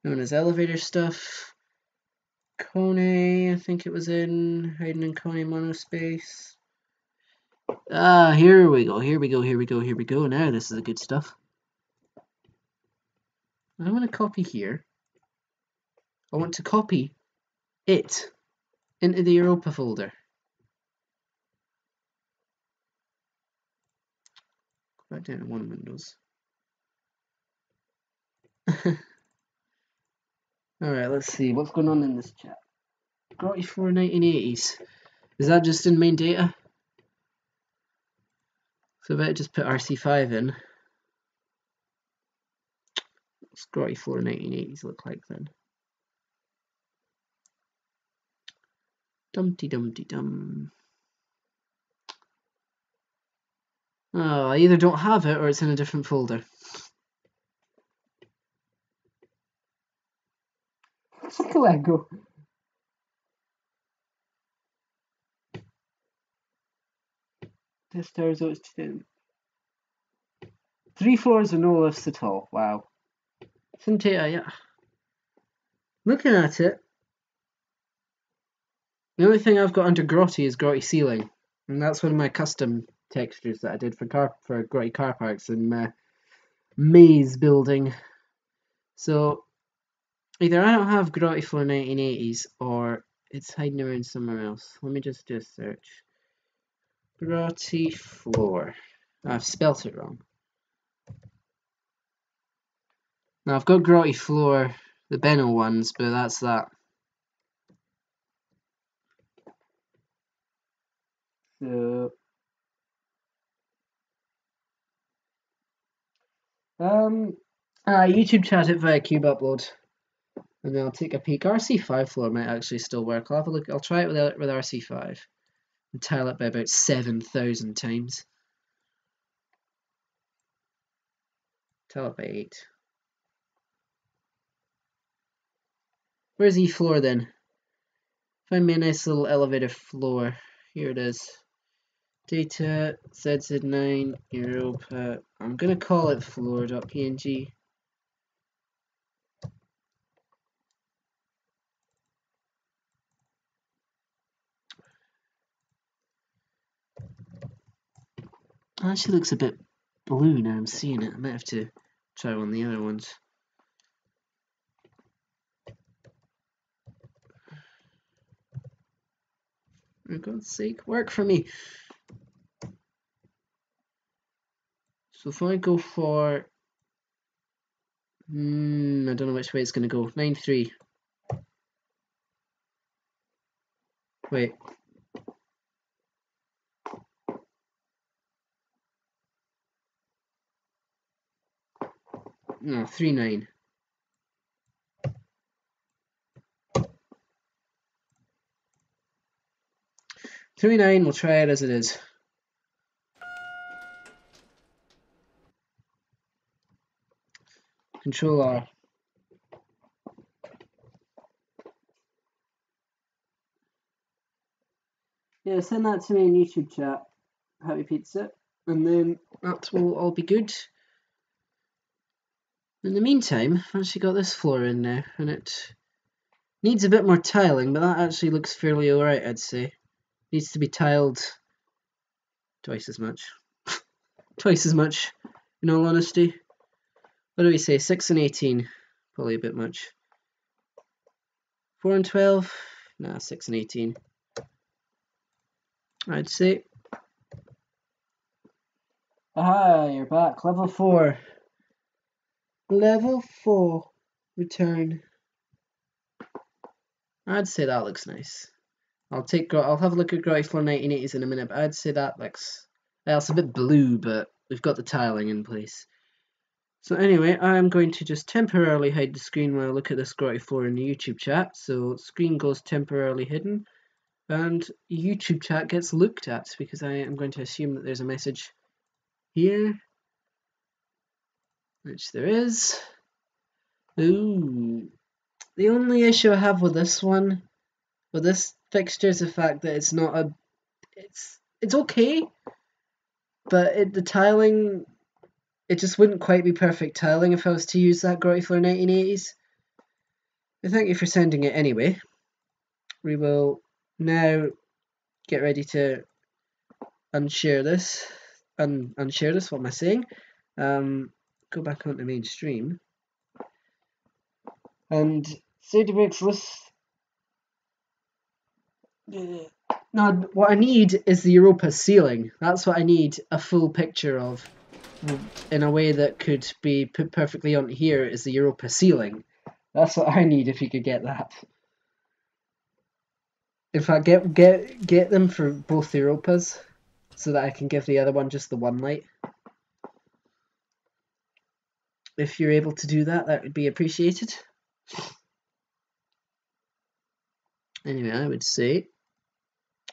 known as elevator stuff. Kone, I think it was in hiding in Kone monospace. Ah, here we go. Now this is the good stuff. I want to copy here. I want to copy it into the Europa folder. Go back down to one Windows. Alright, let's see. What's going on in this chat? Grotty4 1980s. Is that just in main data? So I better just put RC5 in. What's Grotty4 1980s look like then? Dumpty dumpty dum. Oh, I either don't have it or it's in a different folder. Lego. This stairs out to 3 floors and no lifts at all. Wow. Cynthia, yeah. Looking at it, the only thing I've got under Grotty is Grotty ceiling, and that's one of my custom textures that I did for Grotty car parks in my maze building. So either I don't have Grotty4 1980s or it's hiding around somewhere else. Let me just do a search. Grotty floor. I've spelt it wrong. Now I've got Grotty floor, the Benno ones, but that's that. So, YouTube chat it via cube upload, and then I'll take a peek. RC5 floor might actually still work. I'll have a look. I'll try it with RC5 and tile it by about 7,000 times. Tile it by 8. Where's E floor then? Find me a nice little elevator floor. Here it is. Data ZZ9 Europa. I'm gonna call it floor.png. Actually looks a bit blue now I'm seeing it. I might have to try one of the other ones. For God's sake, work for me. So if I go for I don't know which way it's gonna go. 9-3. Wait. No, 3-9. 3-9, we'll try it as it is. Control R. yeah, send that to me in YouTube chat. Happy Pizza. And then that will all be good. In the meantime, I've actually got this floor in now, and it needs a bit more tiling, but that actually looks fairly alright, I'd say. Needs to be tiled twice as much. Twice as much, in all honesty. What do we say? 6 and 18. Probably a bit much. 4 and 12? Nah, 6 and 18. I'd say. Aha, you're back. Level 4. Level 4. Return. I'd say that looks nice. I'll have a look at Grotty4 1980s in a minute, but I'd say that looks. Well, it's a bit blue, but we've got the tiling in place. So anyway, I'm going to just temporarily hide the screen while I look at this grotty floor in the YouTube chat. So screen goes temporarily hidden, and YouTube chat gets looked at because I am going to assume that there's a message here, which there is. Ooh. The only issue I have with this one, with this fixture, is the fact that it's not a... It's okay, but the tiling, it just wouldn't quite be perfect tiling if I was to use that grotty floor 1980s. But thank you for sending it anyway. We will now get ready to unshare this. Unshare this, what am I saying? Go back onto mainstream. And Sadiebricks, now what I need is the Europa ceiling. That's what I need a full picture of, in a way that could be put perfectly on here, is the Europa ceiling. That's what I need if you could get that. In fact, get them for both the Europas, so that I can give the other one just the one light. If you're able to do that, that would be appreciated. Anyway, I would say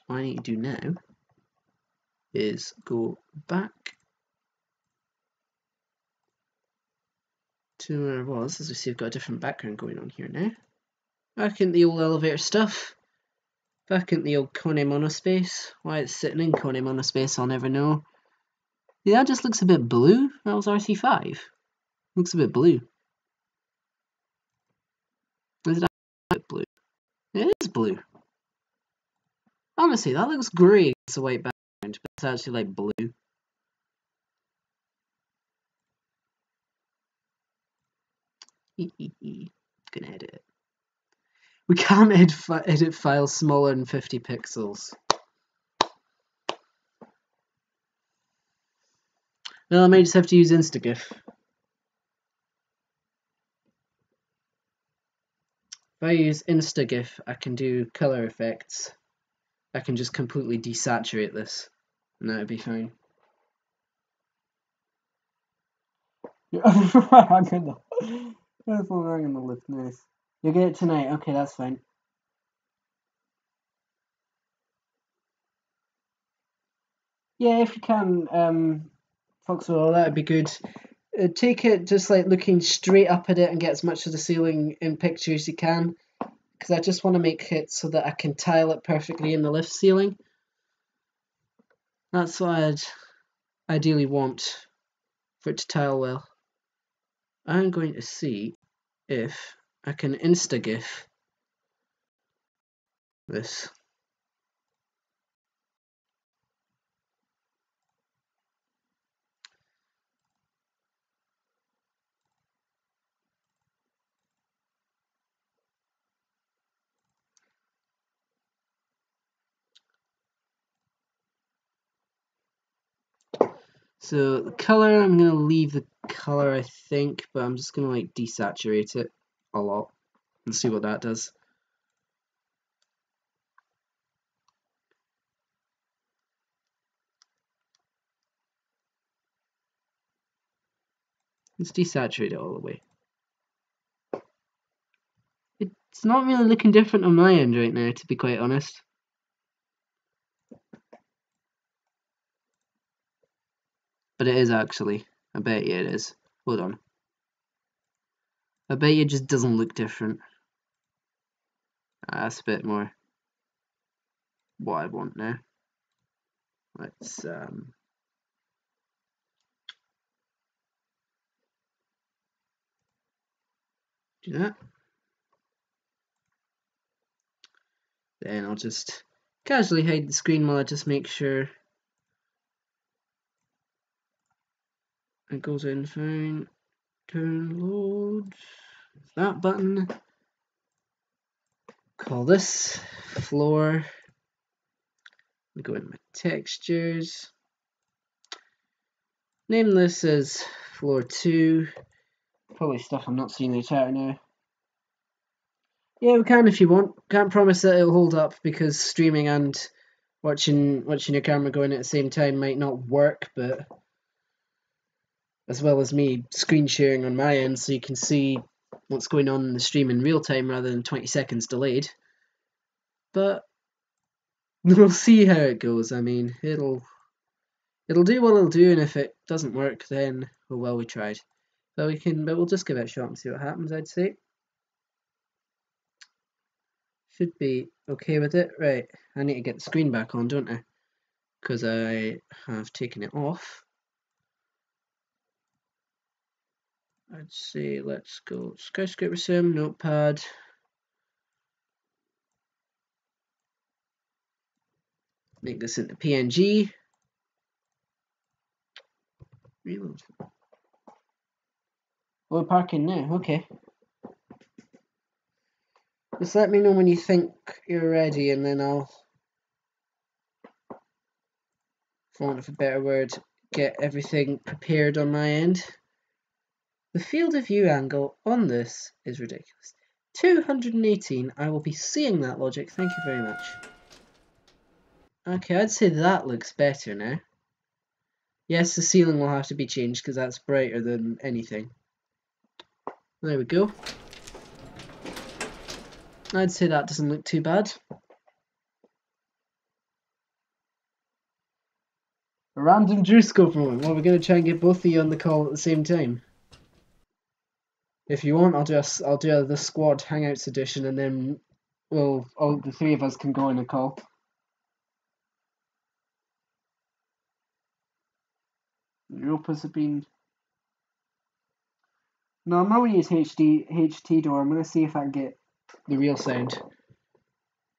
what I need to do now is go back to where I was. As we see, I've got a different background going on here now. Back in the old elevator stuff. Back in the old Kone monospace. Why it's sitting in Kone monospace, I'll never know. Yeah, that just looks a bit blue. That was RC5. Looks a bit blue. Is it a bit blue? It is blue. Honestly, that looks grey against the white background, but it's actually like blue. Gonna edit it. We can't edit files smaller than 50 pixels. Well, I might just have to use InstaGIF. If I use InstaGIF, I can do color effects. I can just completely desaturate this, and that would be fine. I'm gonna lift. Nice. You'll get it tonight. Okay, that's fine. Yeah, if you can, Foxwell, that would be good. Take it just like looking straight up at it and get as much of the ceiling in picture as you can, because I just want to make it so that I can tile it perfectly in the lift ceiling. That's what I'd ideally want for it to tile well. I'm going to see if I can InstaGIF this. So the color, I'm going to leave the color, I think, but I'm just going to like desaturate it a lot and see what that does. Let's desaturate it all the way. It's not really looking different on my end right now, to be quite honest. But it is actually. I bet you it is. Hold on. I bet you it just doesn't look different. That's a bit more what I want now. Let's do that. Then I'll just casually hide the screen while I just make sure it goes in fine. Turn load. That button. Call this floor. We go in my textures. Name this as floor 2. Probably stuff I'm not seeing in the chat now. Yeah, we can if you want. Can't promise that it'll hold up because streaming and watching your camera going at the same time might not work, but as well as me screen sharing on my end, so you can see what's going on in the stream in real time rather than 20 seconds delayed. But we'll see how it goes. I mean, it'll do what it'll do, and if it doesn't work, then oh well, we tried. But we'll just give it a shot and see what happens. I'd say should be okay with it. Right, I need to get the screen back on, don't I? Because I have taken it off. I'd say let's go Skyscrapersim, Notepad. Make this into PNG. Reload. We're parking now, okay. Just let me know when you think you're ready, and then I'll, for want of a better word, get everything prepared on my end. The field of view angle on this is ridiculous. 218, I will be seeing that logic, thank you very much. Okay, I'd say that looks better now. Yes, the ceiling will have to be changed because that's brighter than anything. There we go. I'd say that doesn't look too bad. A random gyroscope moment. Well, we're going to try and get both of you on the call at the same time. If you want, I'll do the squad hangouts edition, and then all the three of us can go in a call. Europas have been. No, I'm going to use HT door. I'm going to see if I can get the real sound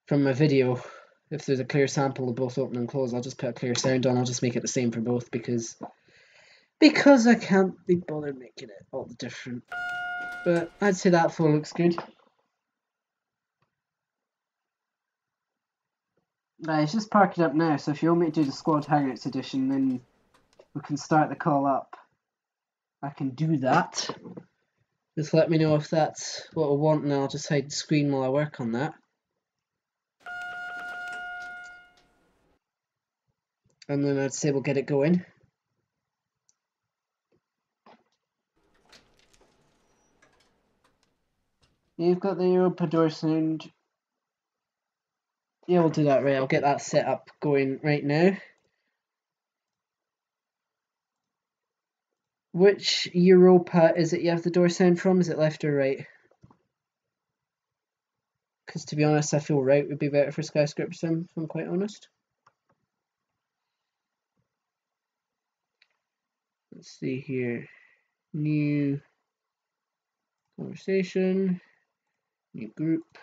from my video. If there's a clear sample of both open and close, I'll just put a clear sound on. I'll just make it the same for both because I can't be bothered making it all different. But I'd say that flow looks good. It's just parking up now, so if you want me to do the squad hangouts edition, then we can start the call up. I can do that. Just let me know if that's what I want, and I'll just hide the screen while I work on that. And then I'd say we'll get it going. You've got the Europa door sound. Yeah, we'll do that, right. I'll get that set up going right now. Which Europa is it you have the door sound from? Is it left or right? Because to be honest, I feel right would be better for Skyscrapersim, if I'm quite honest. Let's see here. New conversation. New group.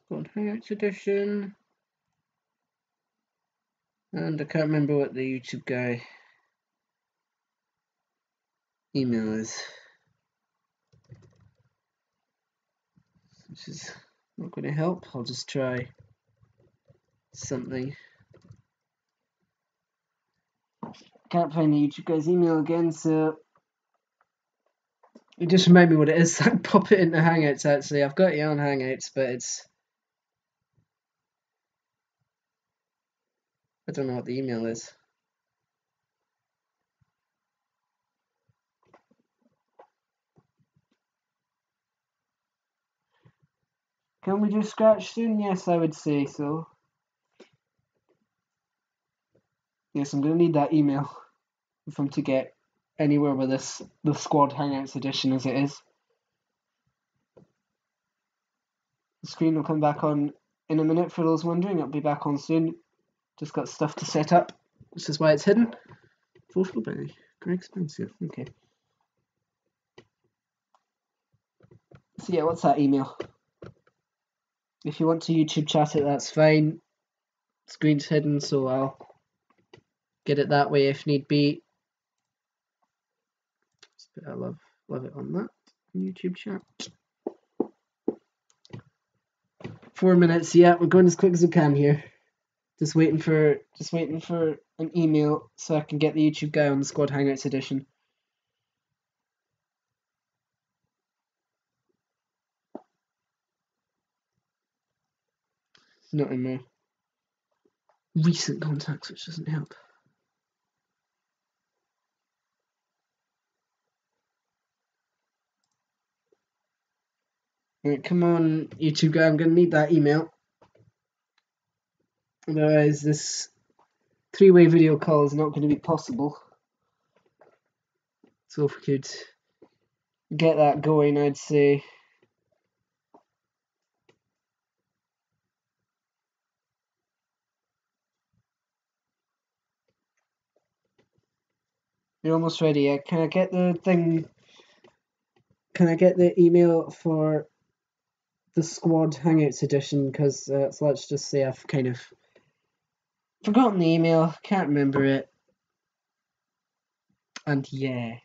Squad Hangouts edition. And I can't remember what the YouTube guy email is. Which is not going to help. I'll just try something. Can't find the YouTube guy's email again, so it just remind me what it is. So I can pop it into Hangouts actually. I've got it on Hangouts, but it's I don't know what the email is. Can we do Scratch soon? Yes, I would say so. Yes, I'm going to need that email if I'm to get anywhere with the Squad Hangouts edition as it is. The screen will come back on in a minute for those wondering. It'll be back on soon. Just got stuff to set up. This is why it's hidden. Photo by Greg Spencer. Okay. So yeah, what's that email? If you want to YouTube chat it, that's fine. Screen's hidden, so I'll get it that way if need be. I love it on that YouTube chat. 4 minutes. Yeah, we're going as quick as we can here. Just waiting for an email so I can get the YouTube guy on the Squad Hangouts edition. It's not in there. recent contacts, which doesn't help. Right, come on, YouTube guy, I'm going to need that email. Otherwise, this three-way video call is not going to be possible. So if we could get that going, I'd say. You're almost ready. Yeah? Can I get the thing? Can I get the email for the Squad Hangouts edition? Because so let's just say I've kind of forgotten the email, can't remember it, and yeah.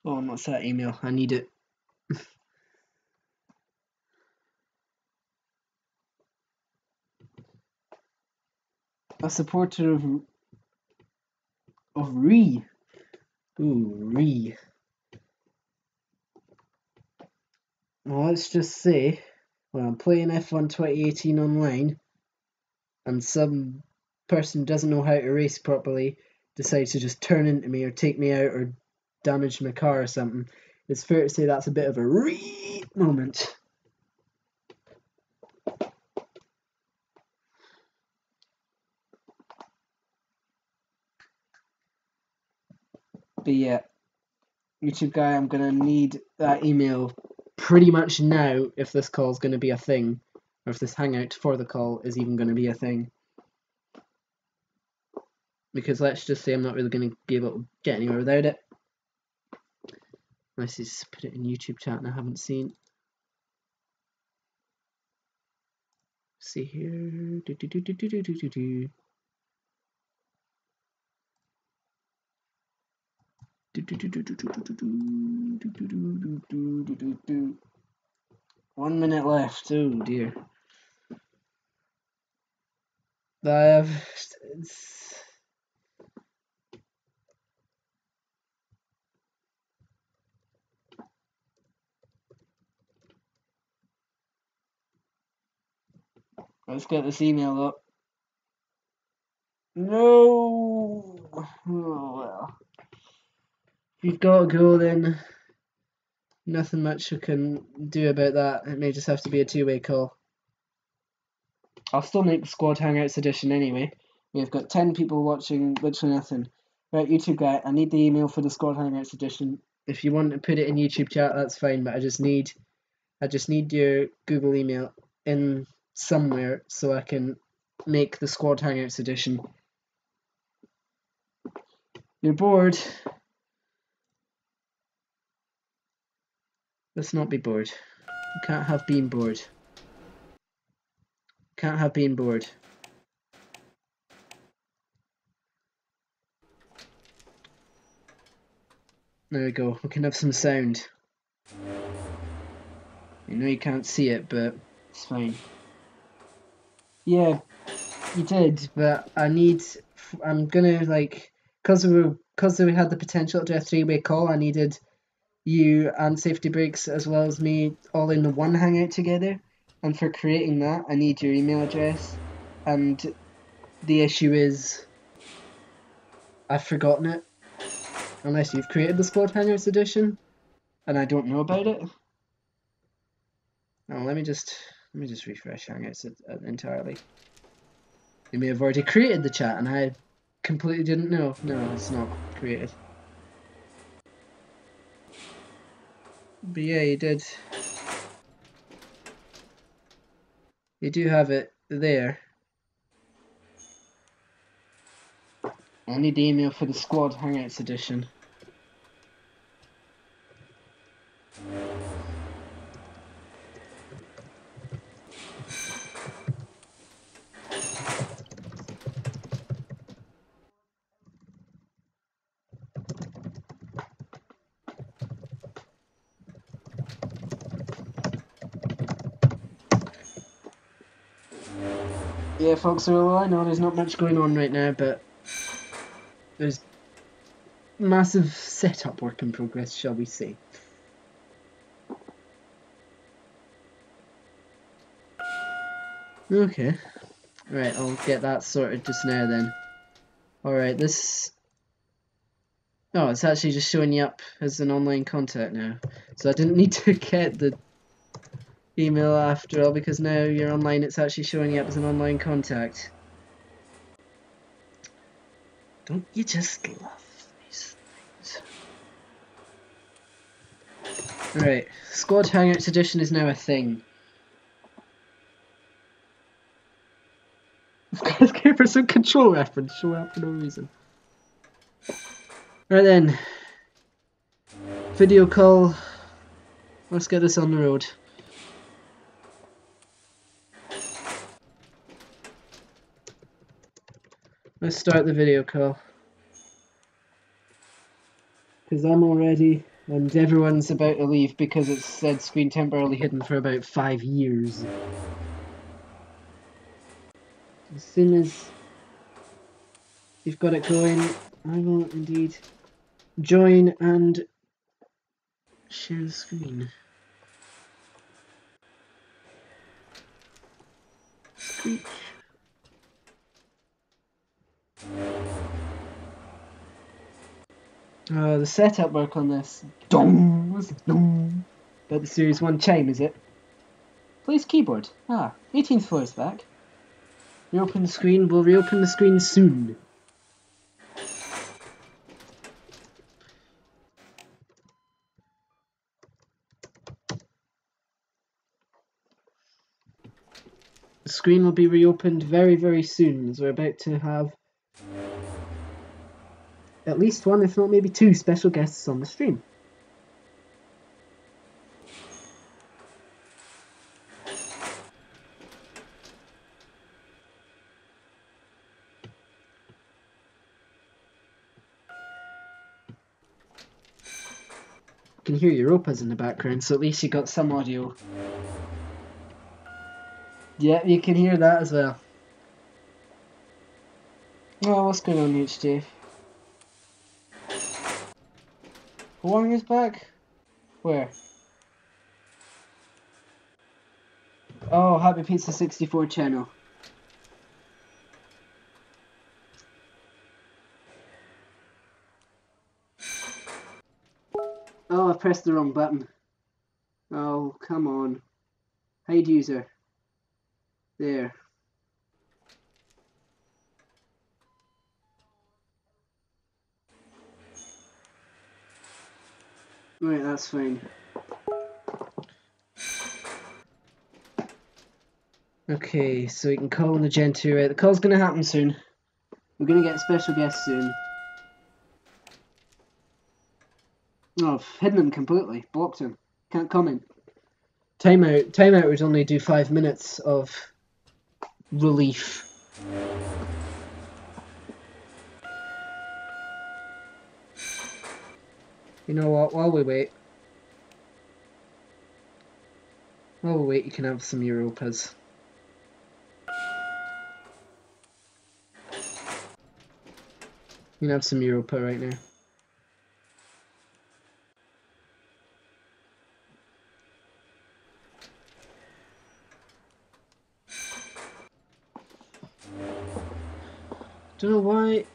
Oh, what's that email? I need it. A supporter of Re. Ooh, Re. Well, let's just say, when I'm playing F1 2018 online, and some person doesn't know how to race properly, decides to just turn into me or take me out or damage my car or something, it's fair to say that's a bit of a Re moment. But yeah, YouTube guy, I'm gonna need that email pretty much now if this call is gonna be a thing, or if this hangout for the call is even gonna be a thing. Because let's just say I'm not really gonna be able to get anywhere without it. Unless he's put it in YouTube chat and I haven't seen. See here. One minute left. Oh dear. Let's get this email up. No. Oh well. If you've got to go, then nothing much you can do about that. It may just have to be a two-way call. I'll still make the Squad Hangouts edition anyway. We've got 10 people watching, literally nothing. Right, YouTube guy, I need the email for the Squad Hangouts edition. If you want to put it in YouTube chat, that's fine, but I just need your Google email in somewhere so I can make the Squad Hangouts edition. You're bored? Let's not be bored. You can't have been bored. Can't have been bored. There we go. We can have some sound. I know you can't see it, but it's fine. Yeah, you did, but I'm gonna because we had the potential to do a three-way call. I needed you and Safety Breaks as well as me all in the one hangout together, and for creating that, I need your email address. And the issue is, I've forgotten it. Unless you've created the Squad Hangouts edition, and I don't know about it. Oh, let me just refresh Hangouts entirely. You may have already created the chat, and I completely didn't know. No, it's not created. But yeah, you did. You do have it there. I need the email for the Squad Hangouts edition. Yeah, folks, well, I know there's not much going on right now, but there's massive setup work in progress, shall we say. Okay. Right, I'll get that sorted just now then. Alright, this... Oh, it's actually just showing you up as an online contact now. So I didn't need to get the email after all, because now you're online, it's actually showing you up as an online contact. Don't you just love these things? Right, Squad Hangouts Edition is now a thing. Skyscrapersim control reference show up for no reason. Right then, video call. Let's get this on the road. Let's start the video call. Because I'm all ready, and everyone's about to leave because it's said screen temporarily hidden for about 5 years. As soon as you've got it going, I will indeed join and share the screen. Screech. The setup work on this. Dong! What's dong? But the Series 1 chime, is it? Please keyboard. 18th floor is back. Reopen the screen. We'll reopen the screen soon. The screen will be reopened very, very soon, as we're about to have at least one, if not maybe two, special guests on the stream. You can hear Europa's in the background, so at least you got some audio. Yeah, you can hear that as well. Oh, what's going on, HJ? Huang is back? Where? Oh, Happy Pizza 64 channel. Oh, I pressed the wrong button. Oh, come on. Hide user. There. Right, that's fine. Okay, so we can call on the Gen 2, right? The call's gonna happen soon. We're gonna get a special guest soon. Oh, I've hidden him completely. Blocked him. Can't comment. Timeout. Timeout would only do 5 minutes of relief. You know what? While we wait, you can have some Europas. You can have some Europa right now. Don't know why.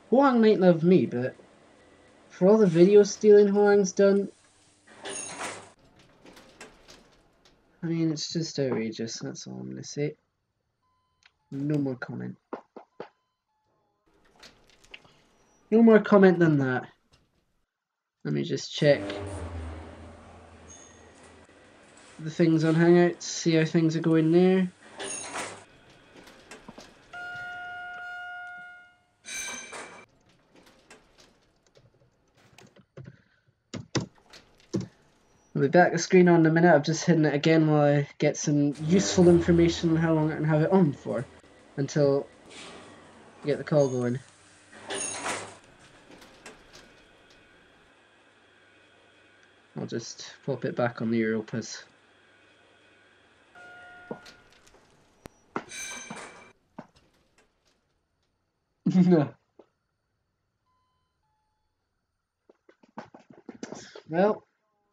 Huang might love me, but for all the video stealing Huang's done, I mean, it's just outrageous. That's all I'm gonna say. No more comment. No more comment than that. Let me just check the things on Hangouts, see how things are going there. I'll be back to screen on in a minute. I've just hidden it again while I get some useful information on how long I can have it on for until I get the call going. I'll just pop it back on the Europas. Well,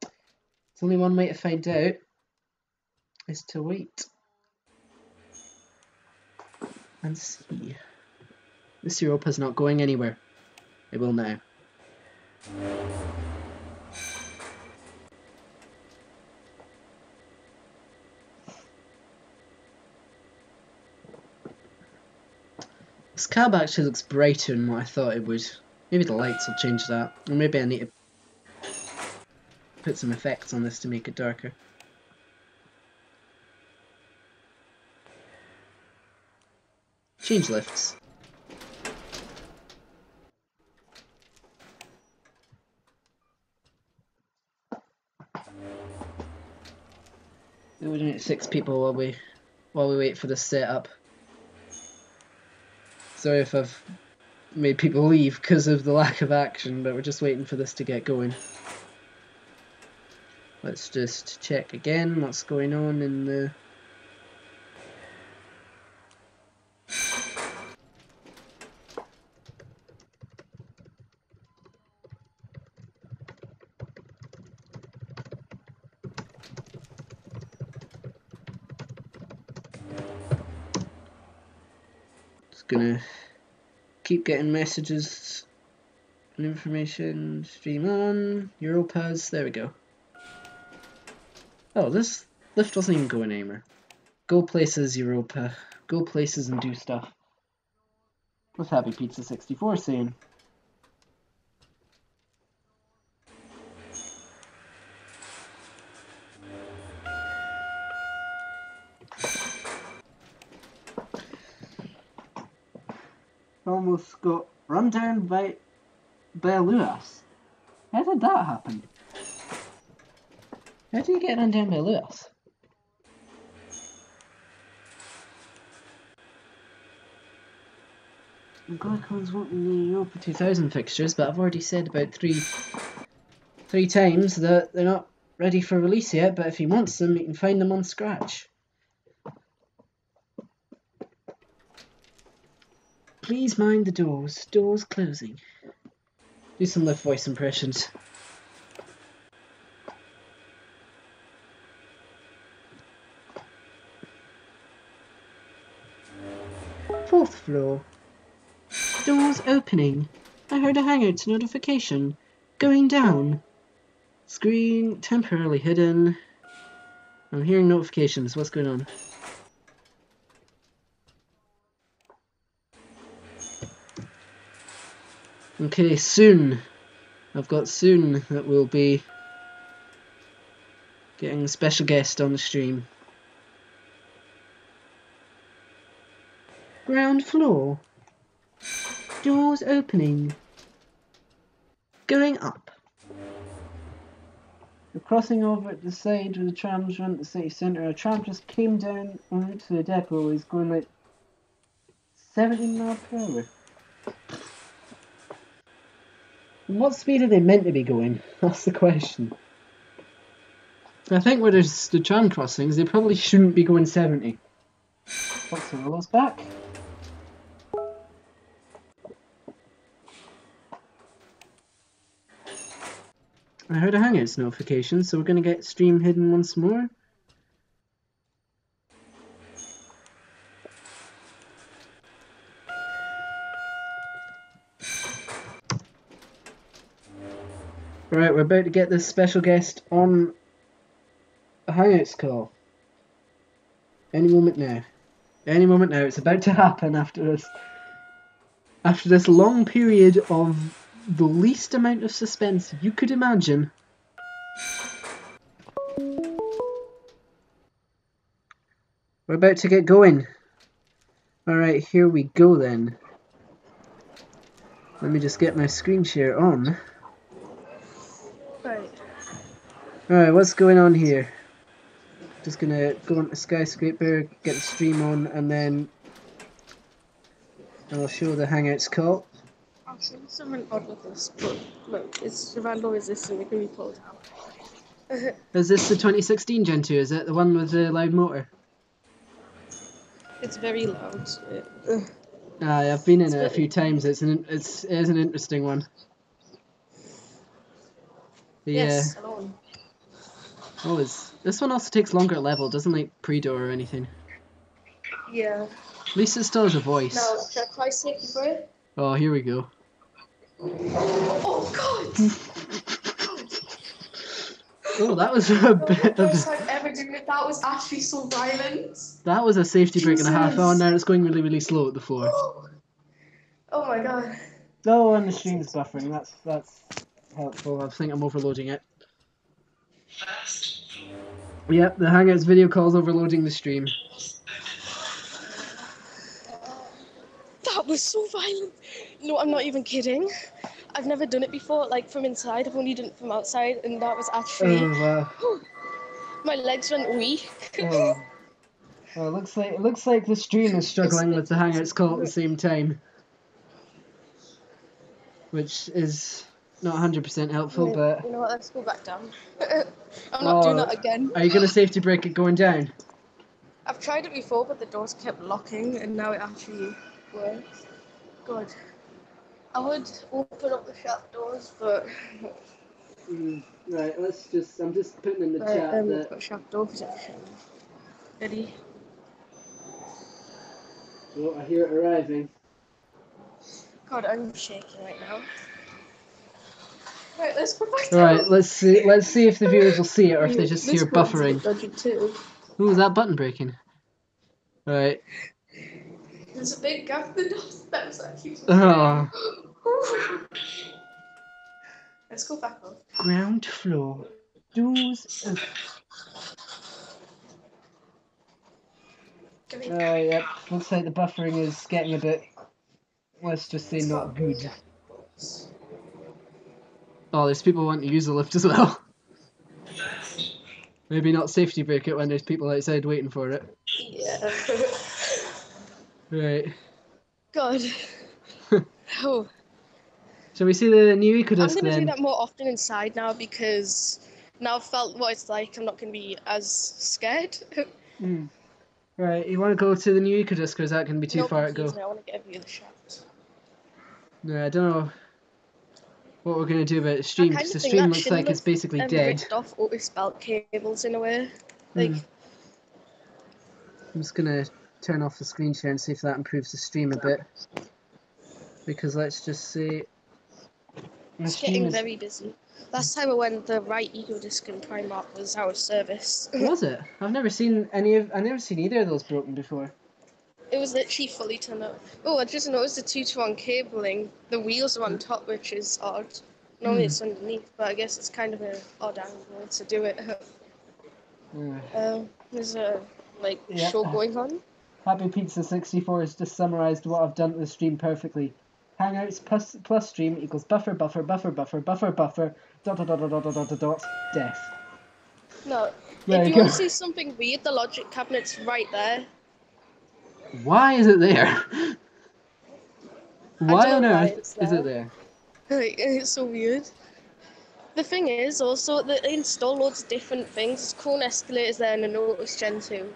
there's only one way to find out, is to wait and see. This Europa's not going anywhere. It will now. This cab actually looks brighter than what I thought it would. Maybe the lights will change that. Or maybe I need to put some effects on this to make it darker. Change lifts. We're doing it 6 people while we wait for the setup. Sorry if I've made people leave because of the lack of action, but we're just waiting for this to get going. Let's just check again what's going on in the... Just gonna keep getting messages and information. Stream on. Europa's. There we go. Oh, this lift wasn't even going anywhere. Go places, Europa. Go places and do stuff. What's Happy Pizza 64 saying? Almost got run down by Lewis. How did that happen? How did you get run down by Lewis? Glycon's wanting the Europa 2000 fixtures, but I've already said about three times that they're not ready for release yet, but if he wants them, he can find them on Scratch. Please mind the doors. Doors closing. Do some lift voice impressions. Fourth floor. Doors opening. I heard a Hangouts notification. Going down. Screen temporarily hidden. I'm hearing notifications. What's going on? Okay, soon. I've got soon that we'll be getting a special guest on the stream. Ground floor. Doors opening. Going up. We're crossing over at the side where the trams run at the city centre. A tram just came down en route to the depot. He's going like 70 miles per hour. And what speed are they meant to be going? That's the question. I think where there's the tram crossings, they probably shouldn't be going 70. What's the rules back? I heard a Hangouts notification, so we're going to get stream hidden once more. Alright, we're about to get this special guest on a Hangouts call. Any moment now. Any moment now. It's about to happen after this long period of the least amount of suspense you could imagine. We're about to get going. Alright, here we go then. Let me just get my screen share on. Right. Alright, what's going on here? Just gonna go on to Skyscraper, get the stream on, and then I'll show the Hangouts call. Actually, there's something odd with this, but look, it's random resistant, it can be pulled out. Is this the 2016 Gen 2? Is it the one with the loud motor? It's very loud. I've been in It's it a few really times. It is an interesting one. Yeah. yes, alone. Oh, this one also takes longer to level. Doesn't like pre-door or anything. Yeah. At least it still has a voice. Now, should I try safety break? Oh, here we go. Oh God! Oh, that was a That was the bit of first time ever doing it. That was actually so violent. that was a safety break and a half. Oh, Jesus. now it's going really, really slow at the floor. Oh my God. Oh, and the stream's buffering. That's helpful. I think I'm overloading it. Yep, the Hangouts video call's overloading the stream. That was so violent. No, I'm not even kidding. I've never done it before, like from inside. I've only done it from outside, and that was actually. Oh wow. My legs went weak. Oh. Oh, it looks like the stream is Struggling with the Hangouts call at the It's same time, which is not 100% helpful, but. You know what? Let's go back down. I'm not doing that again. Are you gonna safety break it going down? I've tried it before, but the doors kept locking, and now it actually works. God. I would open up the shop doors, but. Right, I'm just putting in the chat that. Got shop door protection. Ready? Oh, I hear it arriving. God, I'm shaking right now. Right, let's go back down. Alright, let's see if the viewers will see it or if they just This hear one's a buffering. bit dodgy too. Ooh, is that button breaking? Alright. There's a big gap in the doorsteps that keeps me Oh. Let's go back up. ground floor. Doors. Yep. Looks like the buffering is getting a bit. Let's just say not good. Oh, there's people wanting to use the lift as well. Maybe not safety break it when there's people outside waiting for it. Yeah. Right. God. Oh. Shall we see the new I'm Ecodisc gonna do then? that more often inside now because now I've felt what it's like. I'm not gonna be as scared. Right, you want to go to the new Ecodisc or is that going to be too No, far to confuse go? me. I want to get a view of the shaft. No, I don't know what we're going to do about the stream because the stream looks like it's basically dead. Ripped off OTIS belt cables in a way. Like. I'm just going to turn off the screen share and see if that improves the stream a bit. Because let's just see. It's getting very busy. Last time I went, the right Ecodisc in Primark was out of service. Was it? I've never seen either of those broken before. It was literally fully turned up. Oh, I just noticed the 2-to-1 cabling. The wheels are on top, which is odd. Normally it's underneath, but I guess it's kind of an odd angle to do it. There's a show going on. Happy Pizza 64 has just summarised what I've done to the stream perfectly. Hangouts plus stream equals buffer dot death. No, There if you you want go. to see something weird, the logic cabinet's right there. Why is it there? Why on know why earth it's is it there? It's so weird. The thing is, also, that they install loads of different things. There's cone escalators there and a Notice Gen 2.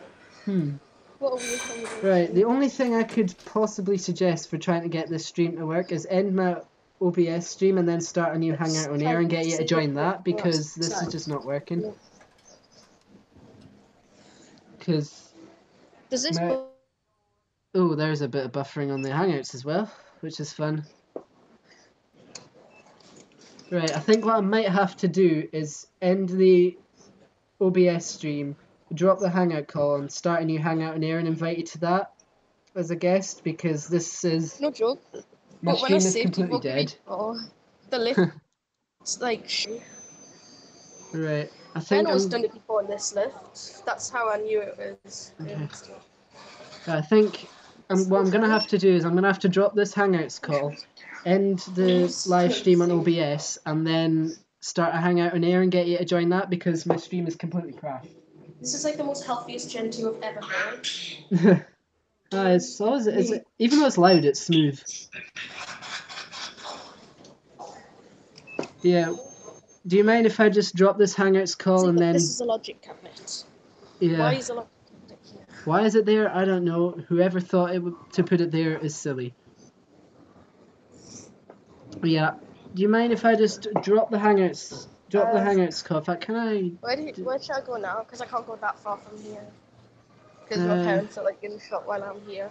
What a weird combination. Right, the only thing I could possibly suggest for trying to get this stream to work is end my OBS stream and then start a new Hangout on air and get you to join that because this is just not working. Because... Does this... Oh, there's a bit of buffering on the Hangouts as well, which is fun. Right, I think what I might have to do is end the OBS stream, drop the Hangout call and start a new Hangout on air and invite you to that as a guest because this is... No joke. My But when I stream is saved completely dead. The lift, it's like... Right, I I think know done it before in this lift. That's how I knew it was. Okay. I think what I'm going to have to do is I'm going to have to drop this Hangouts call, end the live stream on OBS, and then start a Hangout on air and get you to join that because my stream is completely crashed. This is like the most healthiest Gen 2 I've ever heard. Even though it's loud, it's smooth. Yeah. Do you mind if I just drop this Hangouts call and then... This is a logic cabinet. Yeah. Why is a logic cabinet here? Why is it there? I don't know. Whoever thought to put it there is silly. Yeah. Do you mind if I just drop the Hangouts? Drop the Hangouts call. Can I? Where should I go now? Because I can't go that far from here. Because my parents are like in the shop while I'm here.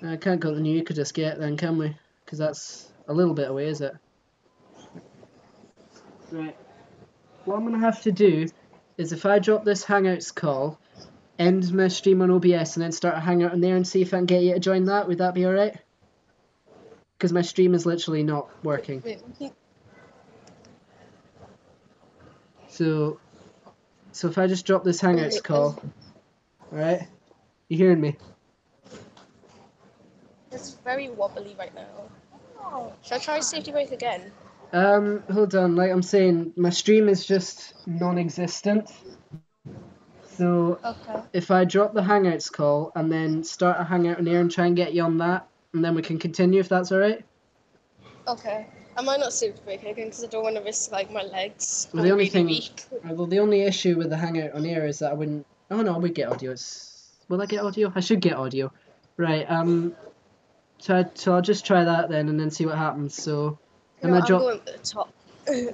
I can't go to the New Yet then, can we? Because that's a little bit away, is it? Right. What I'm going to have to do is if I drop this Hangouts call, end my stream on OBS and then start a Hangout on there and see if I can get you to join that. Would that be alright? Because my stream is literally not working. So if I just drop this Hangouts call, alright? You hearing me? It's very wobbly right now. Should I try safety break again? Hold on. Like I'm saying, my stream is just non-existent. So if I drop the Hangouts call and then start a Hangout on air and try and get you on that, and then we can continue if that's alright. Okay. I might not safety break again because I don't want to risk like my legs. Well, the only issue with the Hangout on air is that I wouldn't. Oh no, we get audio. Will I get audio? I should get audio. Right. So I'll just try that then and then see what happens. So I'm going to the top.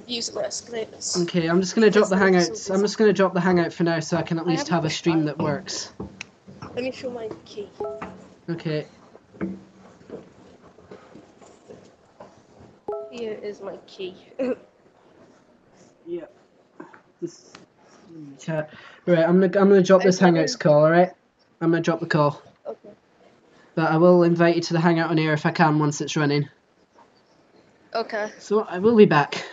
Using the escalators. Okay, I'm just gonna drop the Hangouts. I'm just gonna drop the Hangout for now, so I can at least have a stream that works. Let me show my key. Okay. Here is my key. Yeah. Right, I'm gonna drop this Hangouts call. All right. I'm gonna drop the call. Okay. But I will invite you to the Hangout on air if I can once it's running. Okay. So I will be back.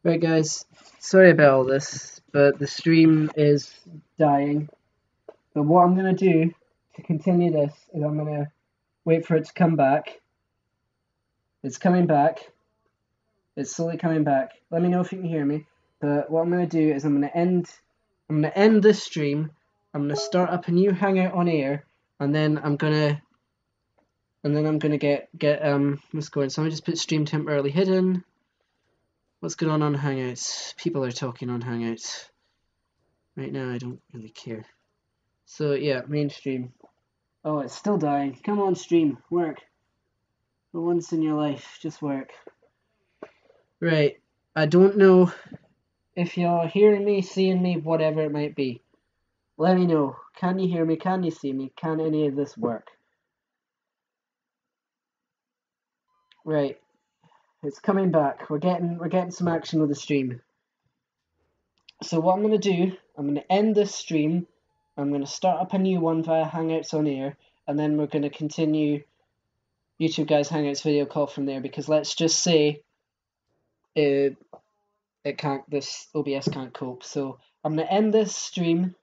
Right guys, sorry about all this, but the stream is dying. But what I'm going to do to continue this is I'm going to wait for it to come back. It's coming back. It's slowly coming back. Let me know if you can hear me. But what I'm going to do is I'm going to end this stream. I'm going to start up a new Hangout on air, and then I'm going to get what's going on. So I'm going to just put stream temporarily hidden. What's going on Hangouts? People are talking on Hangouts. Right now I don't really care. So yeah, main stream. Oh, it's still dying. Come on stream, work. For once in your life, just work. Right, I don't know if you're hearing me, seeing me, whatever it might be. Let me know. Can you hear me? Can you see me? Can any of this work? Right. It's coming back. We're getting some action with the stream. So what I'm going to do, I'm going to end this stream. I'm going to start up a new one via Hangouts on air, and then we're going to continue YouTube guys Hangouts video call from there. Because let's just say this OBS can't cope. So I'm going to end this stream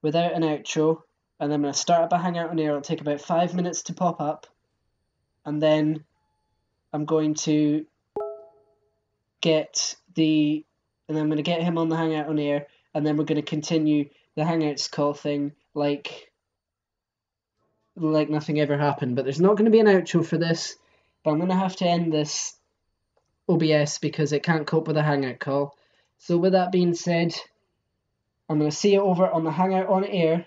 without an outro, and then I'm going to start up a Hangout on air. It'll take about 5 minutes to pop up, and then I'm going to get him on the Hangout on air, and then we're going to continue the Hangouts call thing like nothing ever happened. But there's not going to be an outro for this, but I'm going to have to end this OBS because it can't cope with a Hangout call. So with that being said, I'm going to see you over on the Hangout on air,